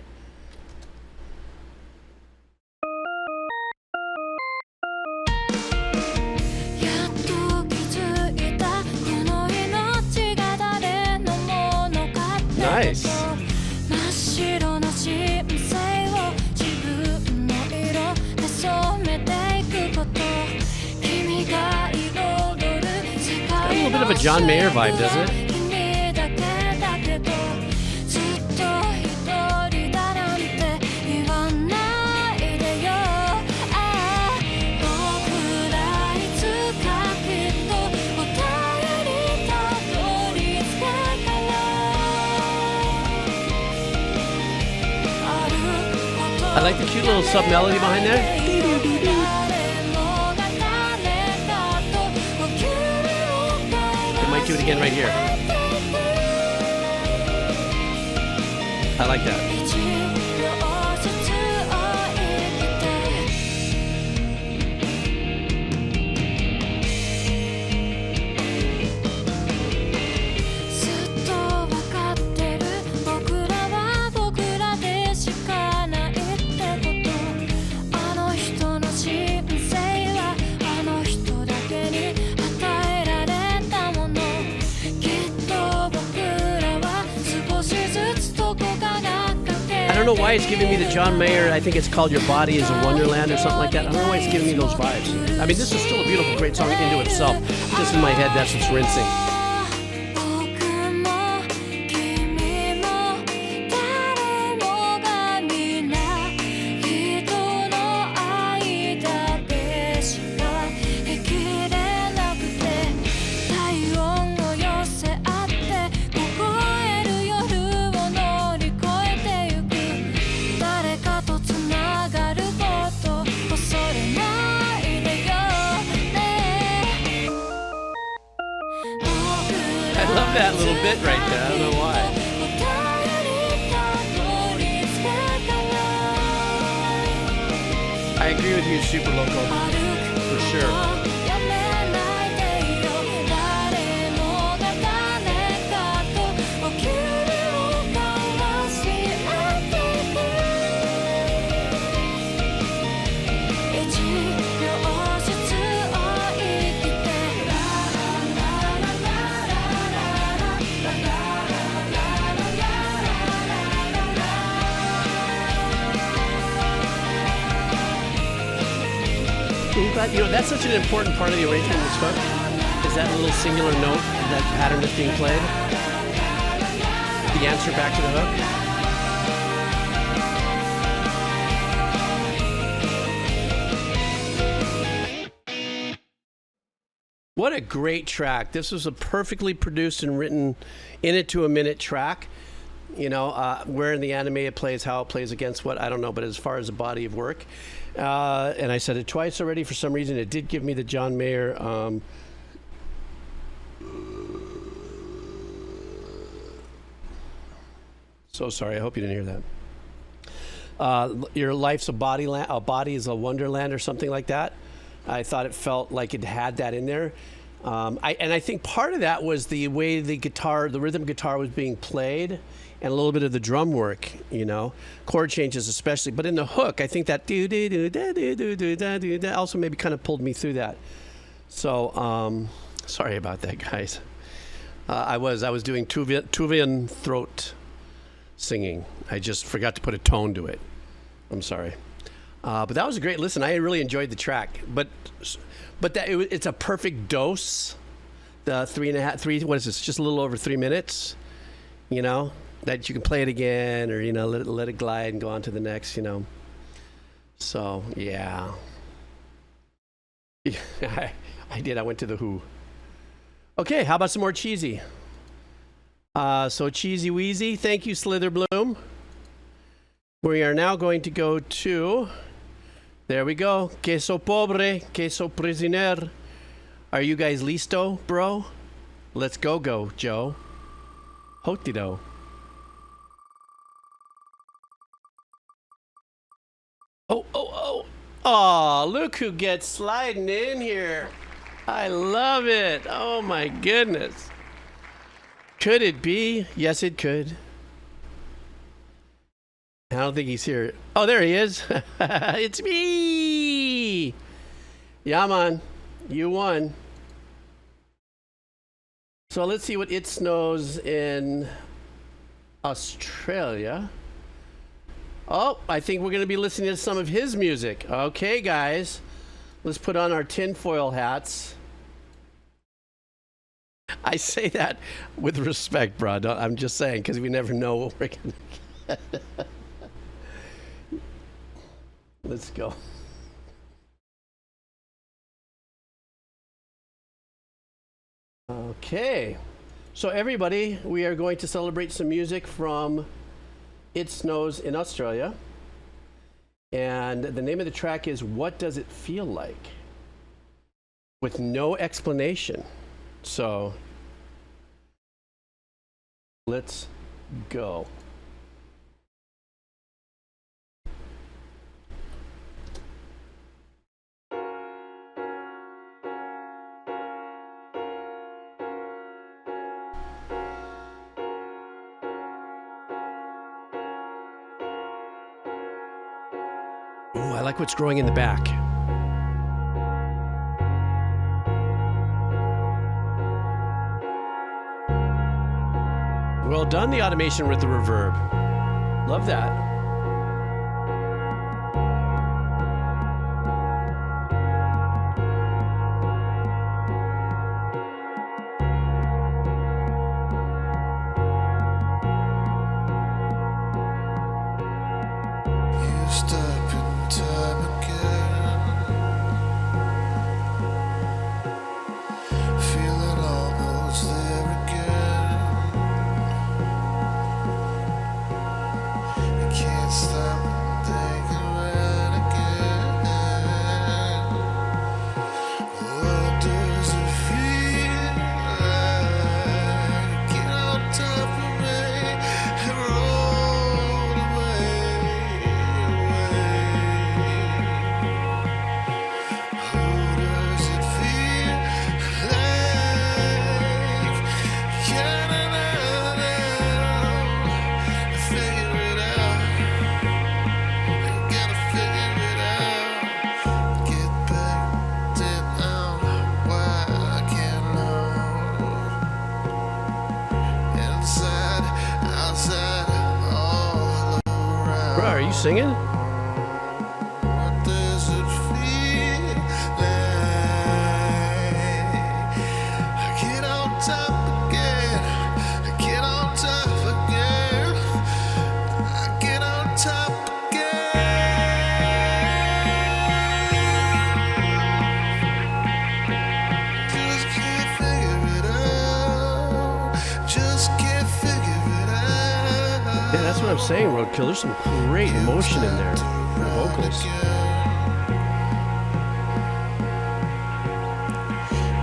Nice. Got a little bit of a John Mayer vibe, doesn't it? I like the cute little sub melody behind there. They might do it again right here. I like that. know why it's giving me the John Mayer, I think it's called Your Body is a Wonderland or something like that. I don't know why it's giving me those vibes. I mean, this is still a beautiful, great song into itself. Just in my head, that's what's rinsing. That little bit right there. I don't know why. I agree with you, Super Loco. For sure. But, you know, that's such an important part of the arrangement in this hook, is that little singular note, that pattern that's being played. The answer back to the hook. What a great track. This was a perfectly produced and written in it to a minute track. You know, where in the anime it plays, how it plays against what, I don't know, but as far as a body of work. And I said it twice already. For some reason, it did give me the John Mayer. So sorry. I hope you didn't hear that. Your life's a body is a wonderland, or something like that. I thought it felt like it had that in there. I think part of that was the way the rhythm guitar was being played, and a little bit of the drum work, you know, chord changes especially. But in the hook, I think that do do do da do do do da do that also maybe kind of pulled me through that. So sorry about that, guys. I was doing Tuvian throat singing. I just forgot to put a tone to it. I'm sorry. But that was a great listen. I really enjoyed the track. But it's a perfect dose. The 3.5, what is this? Just a little over 3 minutes. You know, that you can play it again, or, you know, let it glide and go on to the next, you know. So yeah. I did. I went to the Who. Okay, how about some more cheesy? So Cheesy Wheezy. Thank you, Slither Bloom. We are now going to go to, there we go, Queso Pobre, Queso Prisioner. Are you guys listo, bro? Let's go, Joe. Hotido. Oh. Aw, look who gets sliding in here. I love it. Oh my goodness. Could it be? Yes, it could. I don't think he's here. Oh, there he is. It's me. Yeah, man. You won. So let's see what it snows in Australia. Oh, I think we're going to be listening to some of his music. Okay, guys. Let's put on our tinfoil hats. I say that with respect, bro. I'm just saying, because we never know what we're going to get. Let's go. Okay. So everybody, we are going to celebrate some music from It Snows in Australia. And the name of the track is What Does It Feel Like? With no explanation. So let's go. Ooh, I like what's growing in the back. Well done, the automation with the reverb. Love that. singing? What does it feel like? I get on top again. I get on top again. I get on top again. Just can't figure it out. Just can't figure it out. Yeah, that's what I'm saying, Roadkill. There's some great emotion in there. The vocals.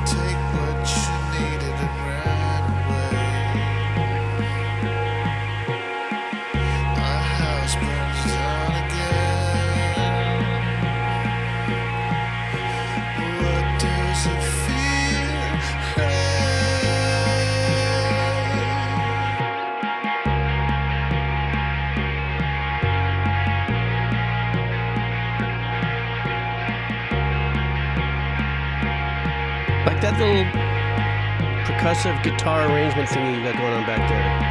Take what you needed and ran away. My house burns down again. What does it feel like? Like that little percussive guitar arrangement thingy you got going on back there.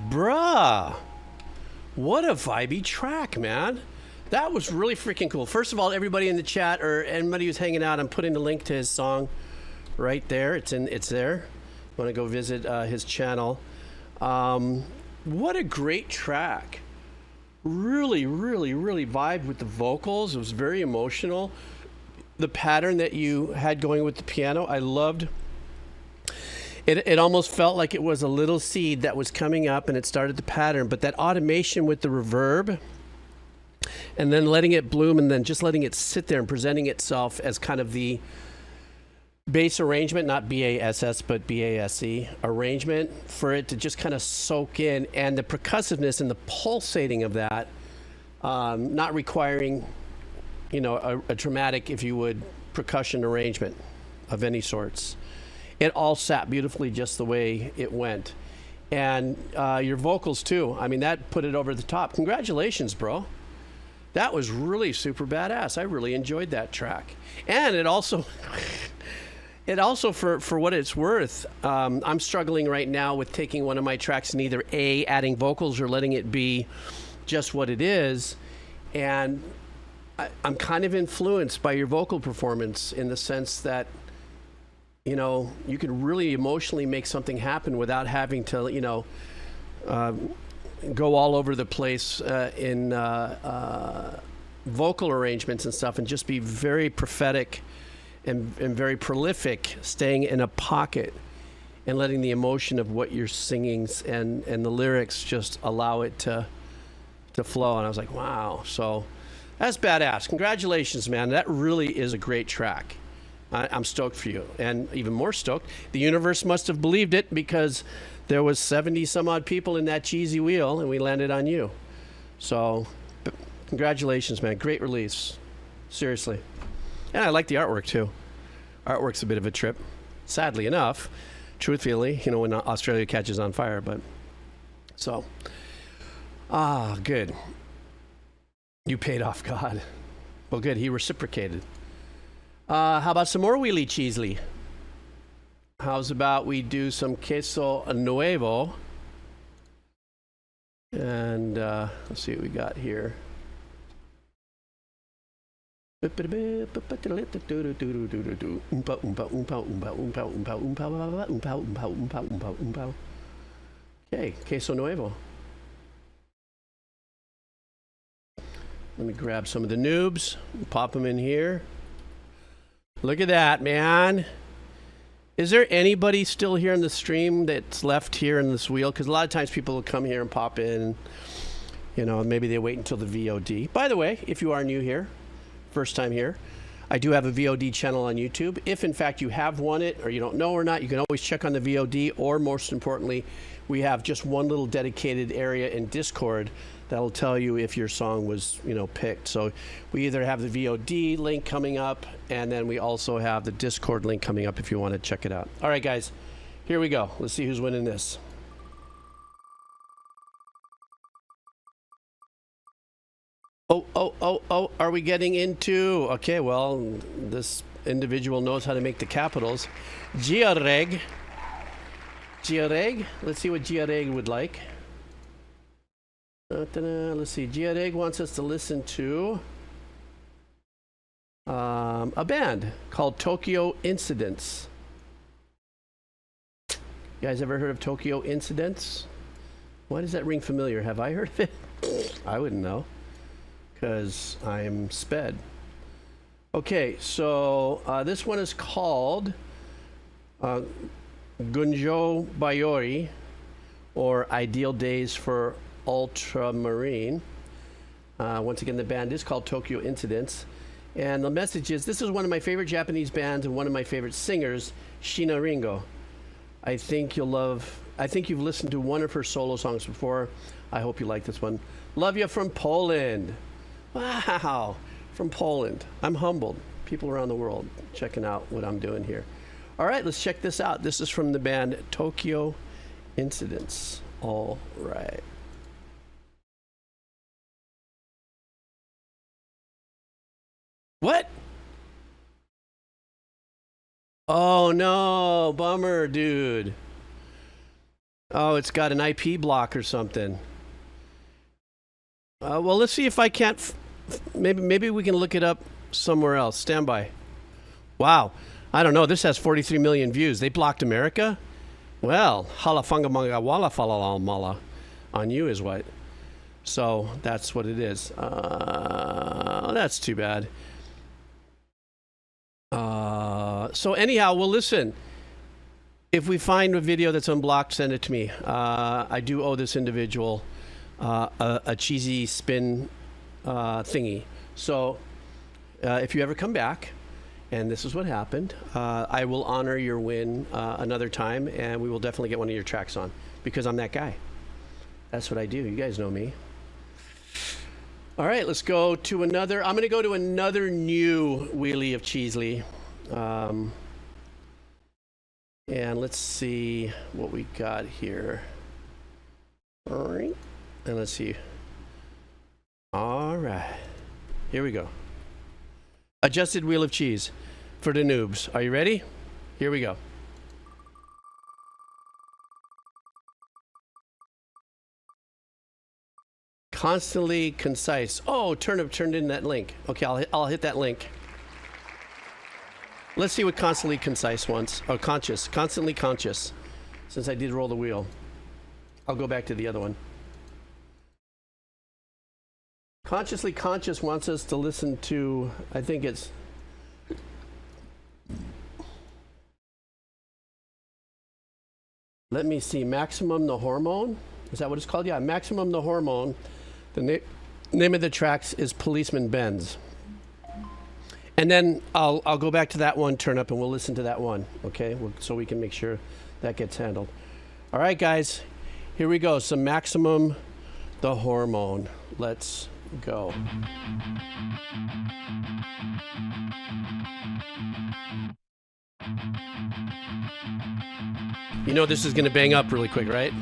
Bruh, what a vibey track, man. That was really freaking cool. First of all, everybody in the chat or anybody who's hanging out, I'm putting the link to his song right there. It's there. Want to go visit his channel. What a great track. Really, really, really vibed with the vocals. It was very emotional. The pattern that you had going with the piano, I loved. It almost felt like it was a little seed that was coming up and it started the pattern, but that automation with the reverb and then letting it bloom and then just letting it sit there and presenting itself as kind of the bass arrangement, not B-A-S-S, but B-A-S-E arrangement for it to just kind of soak in, and the percussiveness and the pulsating of that, not requiring, you know, a dramatic, if you would, percussion arrangement of any sorts. It all sat beautifully just the way it went. And your vocals too. I mean, that put it over the top. Congratulations, bro. That was really super badass. I really enjoyed that track. And it also, for what it's worth, I'm struggling right now with taking one of my tracks and either A, adding vocals or letting it be just what it is. And I'm kind of influenced by your vocal performance in the sense that, you know, you can really emotionally make something happen without having to, you know, go all over the place in vocal arrangements and stuff, and just be very prophetic and very prolific, staying in a pocket and letting the emotion of what you're singing and the lyrics just allow it to flow. And I was like, wow. So that's badass. Congratulations, man. That really is a great track. I'm stoked for you, and even more stoked, the universe must have believed it, because there was 70 some odd people in that cheesy wheel and we landed on you. So congratulations, man. Great release. Seriously. And I like the artwork too. Artwork's a bit of a trip, sadly enough, truthfully, you know, when Australia catches on fire. But so good. You paid off God. Well, good. He reciprocated. How about some more wheelie cheesely? How's about we do some queso nuevo? And let's see what we got here. Okay, queso nuevo. Let me grab some of the noobs, pop them in here. Look at that, man. Is there anybody still here in the stream that's left here in this wheel? Because a lot of times people will come here and pop in, you know, maybe they wait until the VOD. By the way, if you are new here, first time here, I do have a VOD channel on YouTube. If in fact you have won it or you don't know or not, you can always check on the VOD, or most importantly, we have just one little dedicated area in Discord that'll tell you if your song was, you know, picked. So we either have the VOD link coming up, and then we also have the Discord link coming up if you want to check it out. All right, guys, here we go. Let's see who's winning this. Oh, are we getting into... Okay, well, this individual knows how to make the capitals. Giareg. Let's see what Giareg would like. Let's see. Giareg wants us to listen to a band called Tokyo Incidents. You guys ever heard of Tokyo Incidents? Why does that ring familiar? Have I heard of it? I wouldn't know, because I'm sped. Okay, so this one is called Gunyou Biyori, or Ideal Days for Ultramarine. Once again, the band is called Tokyo Incidents. And the message is, this is one of my favorite Japanese bands and one of my favorite singers, Shina Ringo. I think you've listened to one of her solo songs before. I hope you like this one. Love you from Poland. Wow, from Poland. I'm humbled. People around the world checking out what I'm doing here. All right, let's check this out. This is from the band Tokyo Incidents. All right. What? Oh no, bummer, dude. Oh, it's got an IP block or something. Well, let's see if I can't. Maybe we can look it up somewhere else. Stand by. Wow. I don't know. This has 43 million views. They blocked America? Well, halafangamanga wala falalmala on you is what. So that's what it is. That's too bad. So anyhow, we'll listen. If we find a video that's unblocked, send it to me. I do owe this individual a cheesy spin thingy. So if you ever come back, and this is what happened, I will honor your win another time, and we will definitely get one of your tracks on, because I'm that guy. That's what I do. You guys know me. All right, let's go to another. I'm going to go to another new wheelie of Cheesley. And let's see what we got here. All right. And let's see. All right. Here we go. Adjusted wheel of cheese for the noobs. Are you ready? Here we go. Constantly concise. Oh, Turnip turned in that link. Okay, I'll hit that link. Let's see what constantly concise wants. Oh, conscious. Constantly conscious. Since I did roll the wheel. I'll go back to the other one. Consciously conscious wants us to listen to, I think it's... Let me see. Maximum the Hormone? Is that what it's called? Yeah, Maximum the Hormone. The name of the tracks is Policeman Benz. And then I'll go back to that one, turn up, and we'll listen to that one, okay? So we can make sure that gets handled. All right, guys, here we go. Some Maximum the Hormone. Let's go. You know this is going to bang up really quick, right?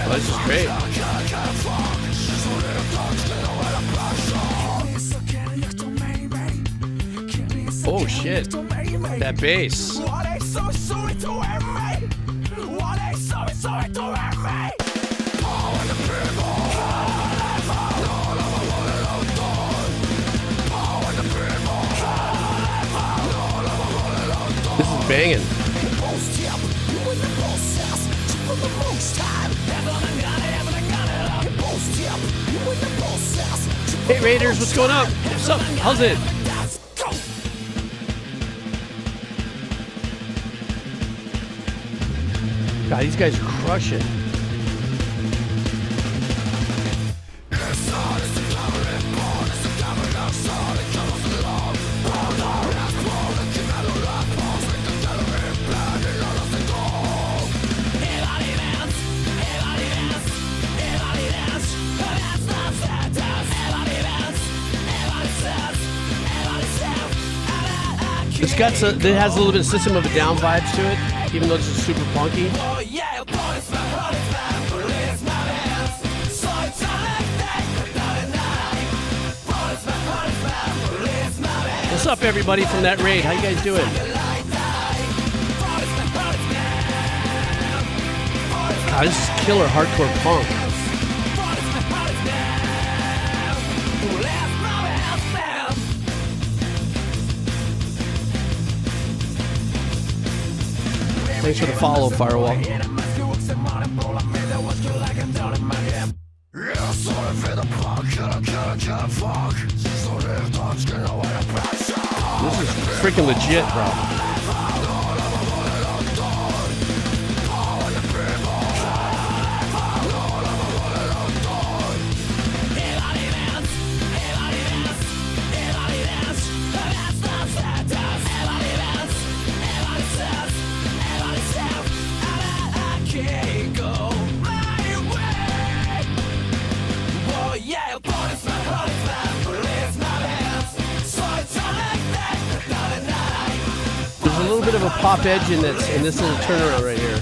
Oh, this is great. Oh shit, that bass. This is banging. Hey Raiders, what's going on? What's up? How's it? God, these guys are crushing. got it has a little bit of System of a Down vibes to it, even though this is super punky. What's up, everybody from that raid? How you guys doing? God, this is killer hardcore punk. Thanks for the follow, Firewall. This is freaking legit, bro. There's a little bit of a pop edge in this little turnaround right here.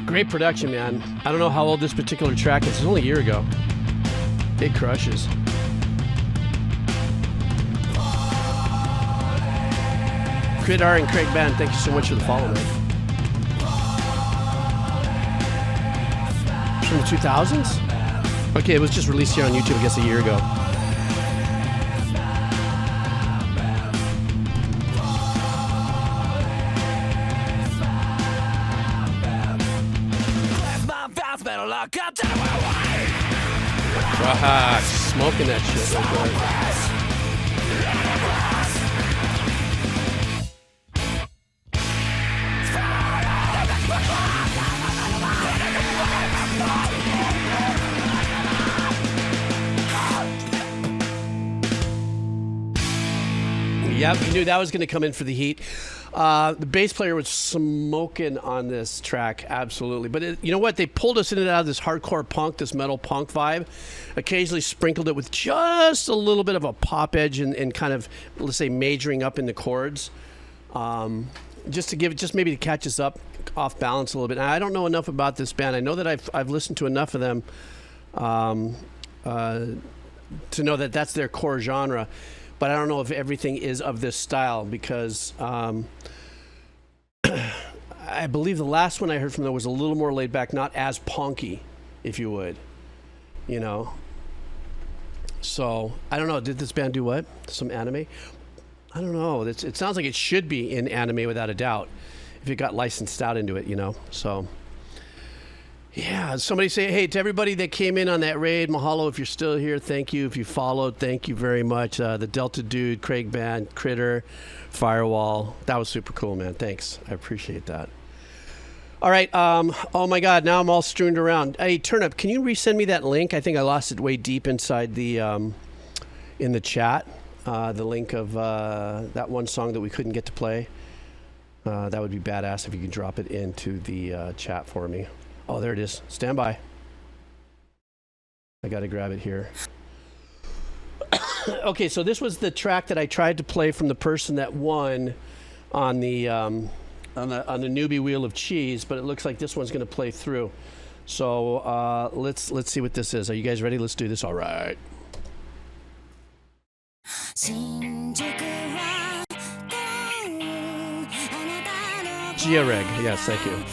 Great production, man. I don't know how old this particular track is. It's only a year ago. It crushes. Crit R and Craig Band, thank you so much for the follow, man. It's from the 2000s? Okay, it was just released here on YouTube, I guess, a year ago. Wow, smoking that shit right there. Yep, you knew that was going to come in for the heat. The bass player was smoking on this track, absolutely. But you know what? They pulled us in and out of this hardcore punk, this metal punk vibe. Occasionally sprinkled it with just a little bit of a pop edge and kind of, let's say, majoring up in the chords. Just to give it, just maybe to catch us up off balance a little bit. Now, I don't know enough about this band. I know that I've listened to enough of them to know that that's their core genre. But I don't know if everything is of this style because I believe the last one I heard from them was a little more laid back, not as punky, if you would, you know. So I don't know. Did this band do what? Some anime? I don't know. It sounds like it should be in anime without a doubt if it got licensed out into it, you know. So yeah, somebody say, hey, to everybody that came in on that raid, mahalo if you're still here. Thank you. If you followed, thank you very much. The Delta Dude, Craig Band, Critter, Firewall. That was super cool, man. Thanks. I appreciate that. All right. Oh, my God. Now I'm all strewned around. Hey, Turnip, can you resend me that link? I think I lost it way deep inside the in the chat. The link of that one song that we couldn't get to play. That would be badass if you could drop it into the chat for me. Oh, there it is. Stand by. I got to grab it here. Okay, so this was the track that I tried to play from the person that won on the newbie Wheel of Cheese, but it looks like this one's going to play through. So let's see what this is. Are you guys ready? Let's do this. All right. Gia-Reg. Yes, thank you.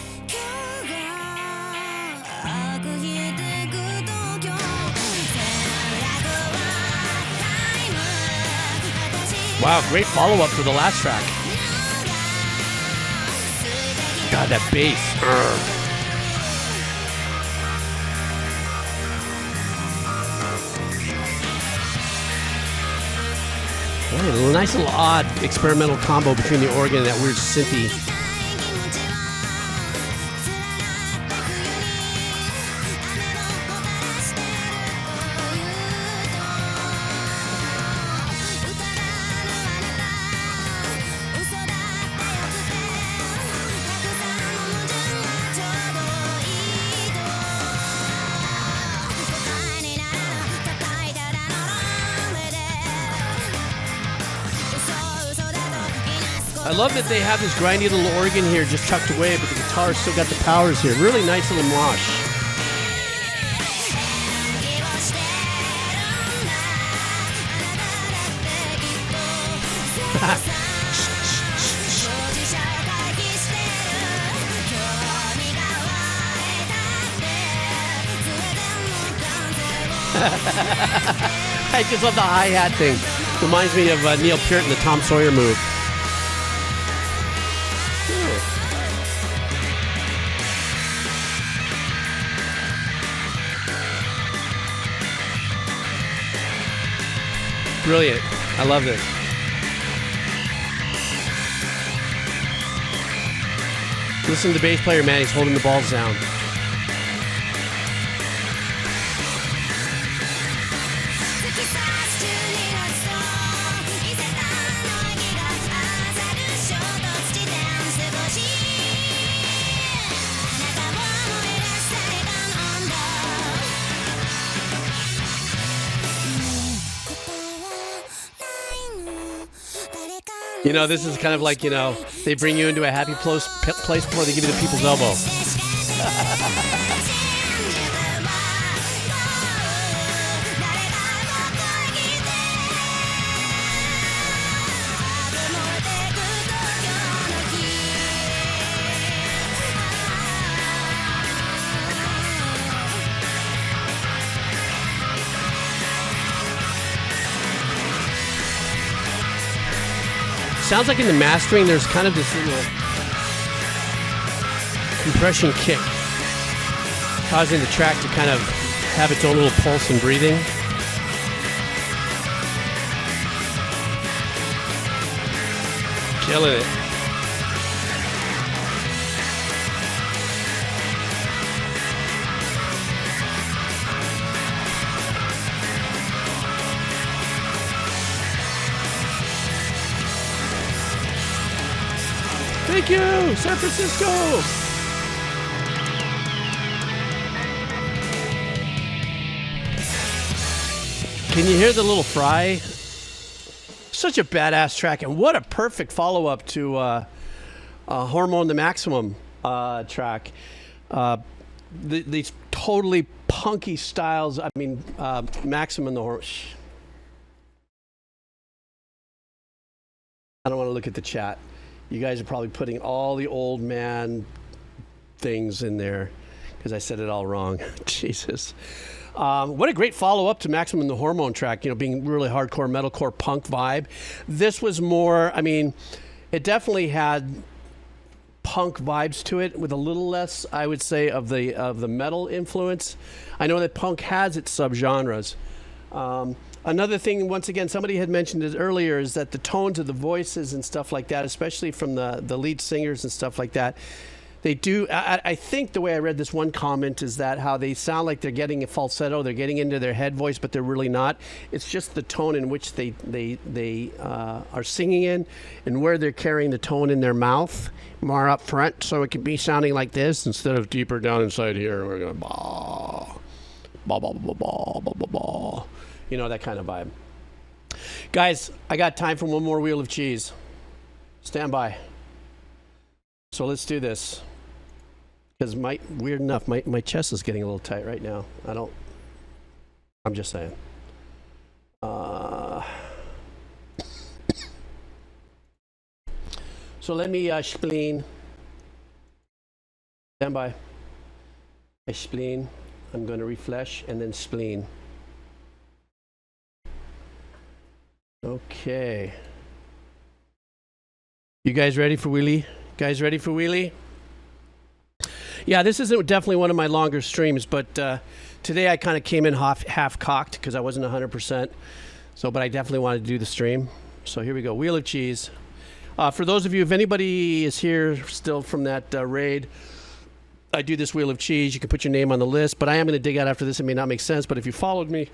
Wow, great follow-up to the last track. God, that bass. Right, a nice little odd experimental combo between the organ and that weird synthy. I love that they have this grindy little organ here just tucked away, but the guitar's still got the powers here. Really nice little mosh. I just love the hi-hat thing. Reminds me of Neil Peart in the Tom Sawyer move. Brilliant. I love this. Listen to the bass player, man. He's holding the balls down. You know, this is kind of like, you know, they bring you into a happy place before they give you the people's elbow. Sounds like in the mastering, there's kind of this little compression kick, causing the track to kind of have its own little pulse and breathing. Killing it. Thank you, San Francisco! Can you hear the little fry? Such a badass track, and what a perfect follow-up to Hormone the Maximum track. These totally punky styles, I mean, Maximum the Hormone. I don't want to look at the chat. You guys are probably putting all the old man things in there because I said it all wrong. Jesus. What a great follow-up to Maximum the Hormone track, you know, being really hardcore, metalcore, punk vibe. This was more, I mean, it definitely had punk vibes to it with a little less, I would say, of the metal influence. I know that punk has its subgenres. Another thing, once again, somebody had mentioned it earlier, is that the tones of the voices and stuff like that, especially from the lead singers and stuff like that, they do, I think the way I read this one comment is that how they sound like they're getting a falsetto, they're getting into their head voice, but they're really not. It's just the tone in which they are singing in and where they're carrying the tone in their mouth more up front, so it could be sounding like this instead of deeper down inside here. We're going bah, bah, bah, bah, bah, bah, bah, bah. You know, that kind of vibe. Guys, I got time for one more wheel of cheese. Stand by. So let's do this. Because weird enough, my chest is getting a little tight right now. I'm just saying. So let me spleen. Stand by. I spleen. I'm going to refresh and then spleen. Okay. You guys ready for wheelie? Guys ready for wheelie? Yeah, this isn't definitely one of my longer streams, but today I kind of came in half cocked because I wasn't 100%. So, but I definitely wanted to do the stream. So here we go. Wheel of cheese. For those of you, if anybody is here still from that raid, I do this wheel of cheese. You can put your name on the list, but I am going to dig out after this. It may not make sense, but if you followed me,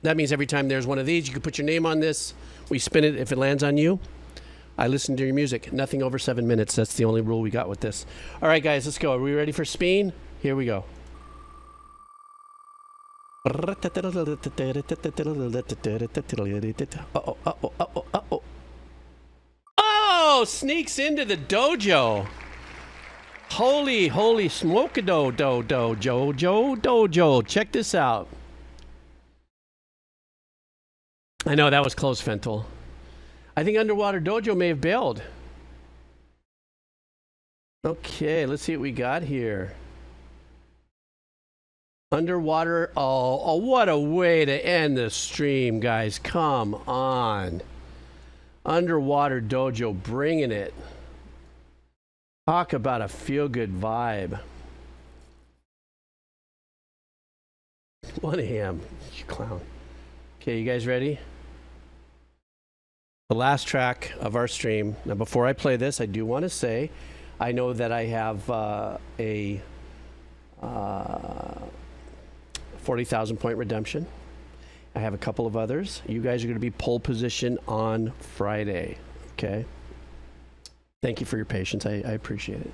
that means every time there's one of these, you can put your name on this. We spin it. If it lands on you, I listen to your music. Nothing over 7 minutes. That's the only rule we got with this. All right, guys, let's go. Are we ready for spin? Here we go. Oh! Whoa, sneaks into the dojo. Holy smoke dojo. Check this out. I know that was close, Fentel. I think Underwater Dojo may have bailed. Okay, let's see what we got here. Underwater. Oh, what a way to end the stream, guys. Come on. Underwater Dojo bringing it. Talk about a feel-good vibe. 1 a.m. You clown. Okay, you guys ready? The last track of our stream. Now, before I play this, I do want to say, I know that I have a 40,000 point redemption. I have a couple of others. You guys are going to be pole position on Friday. Okay. Thank you for your patience. I appreciate it.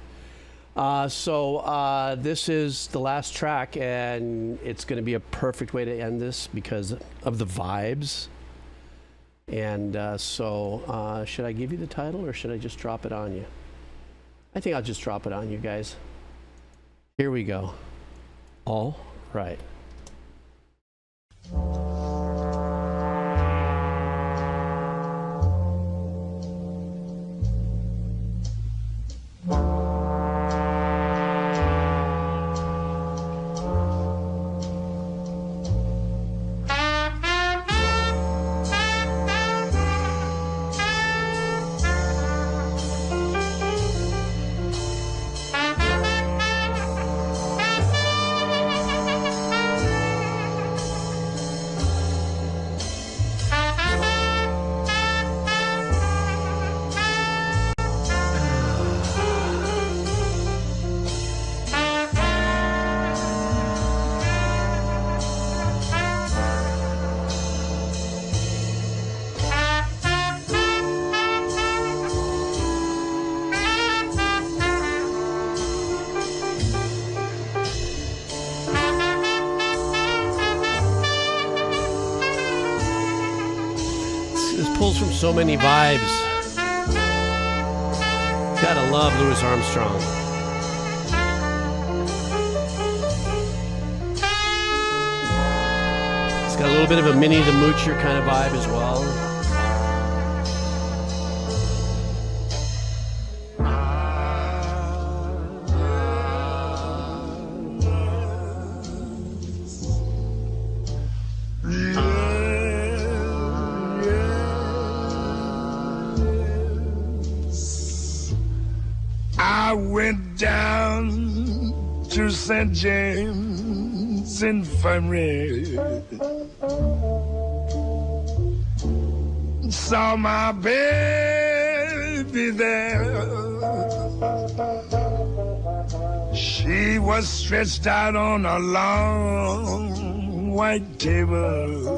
So this is the last track, and it's going to be a perfect way to end this because of the vibes. And should I give you the title or should I just drop it on you? I think I'll just drop it on you guys. Here we go. All right. From so many vibes. Gotta love Louis Armstrong. It's got a little bit of a Minnie the Moocher kind of vibe as well. St. James Infirmary. Saw my baby there. She was stretched out on a long white table.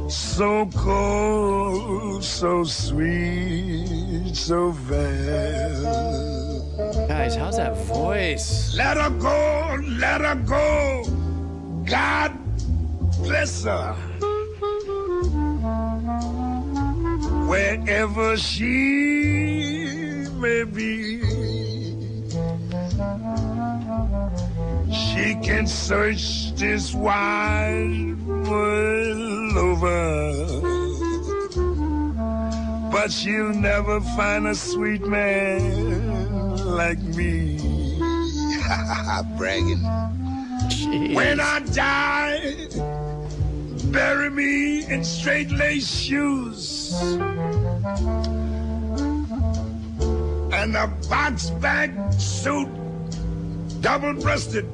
So cold, so sweet, so fair. Guys, how's that voice? Let her go. God bless her. Wherever she may be, she can search this wide world over, but she'll never find a sweet man like me. Bragging. Jeez. When I die, bury me in straight lace shoes and a box back suit, double-breasted.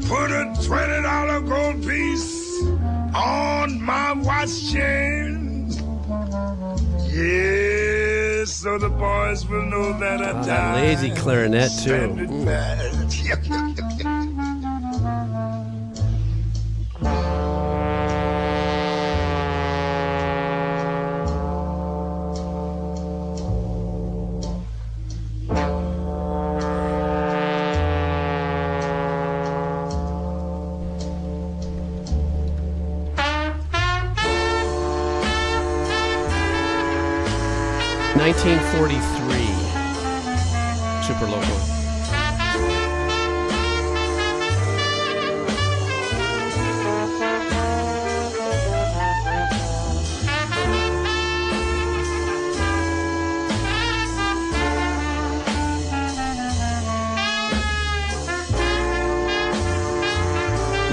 Put a $20 gold piece on my watch chain. Yes, so the boys will know that I died. That lazy clarinet too. 1943. Super local.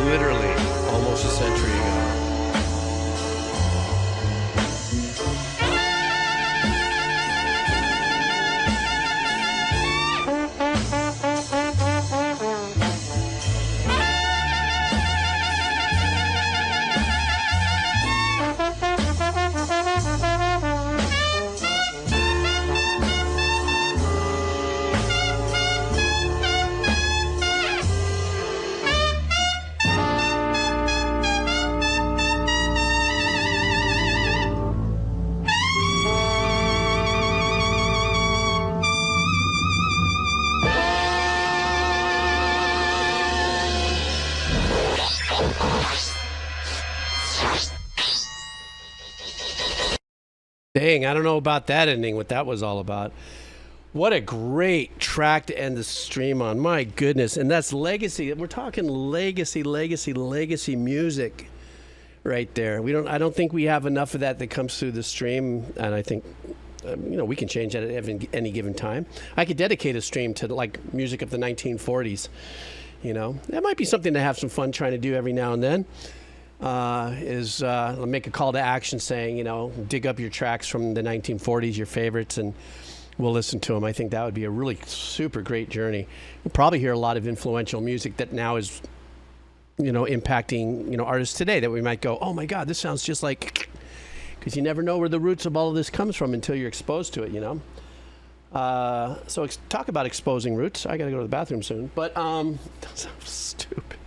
Literally almost a century ago. Dang, I don't know about that ending, what that was all about. What a great track to end the stream on. My goodness. And that's legacy. We're talking legacy music right there. I don't think we have enough of that comes through the stream. And I think, we can change that at any given time. I could dedicate a stream to like music of the 1940s. That might be something to have some fun trying to do every now and then. Make a call to action saying, dig up your tracks from the 1940s, your favorites, and we'll listen to them. I think that would be a really super great journey. We'll probably hear a lot of influential music that now is, impacting, artists today that we might go, oh my God, this sounds just like, because you never know where the roots of all of this comes from until you're exposed to it, So talk about exposing roots. I got to go to the bathroom soon, but that sounds stupid.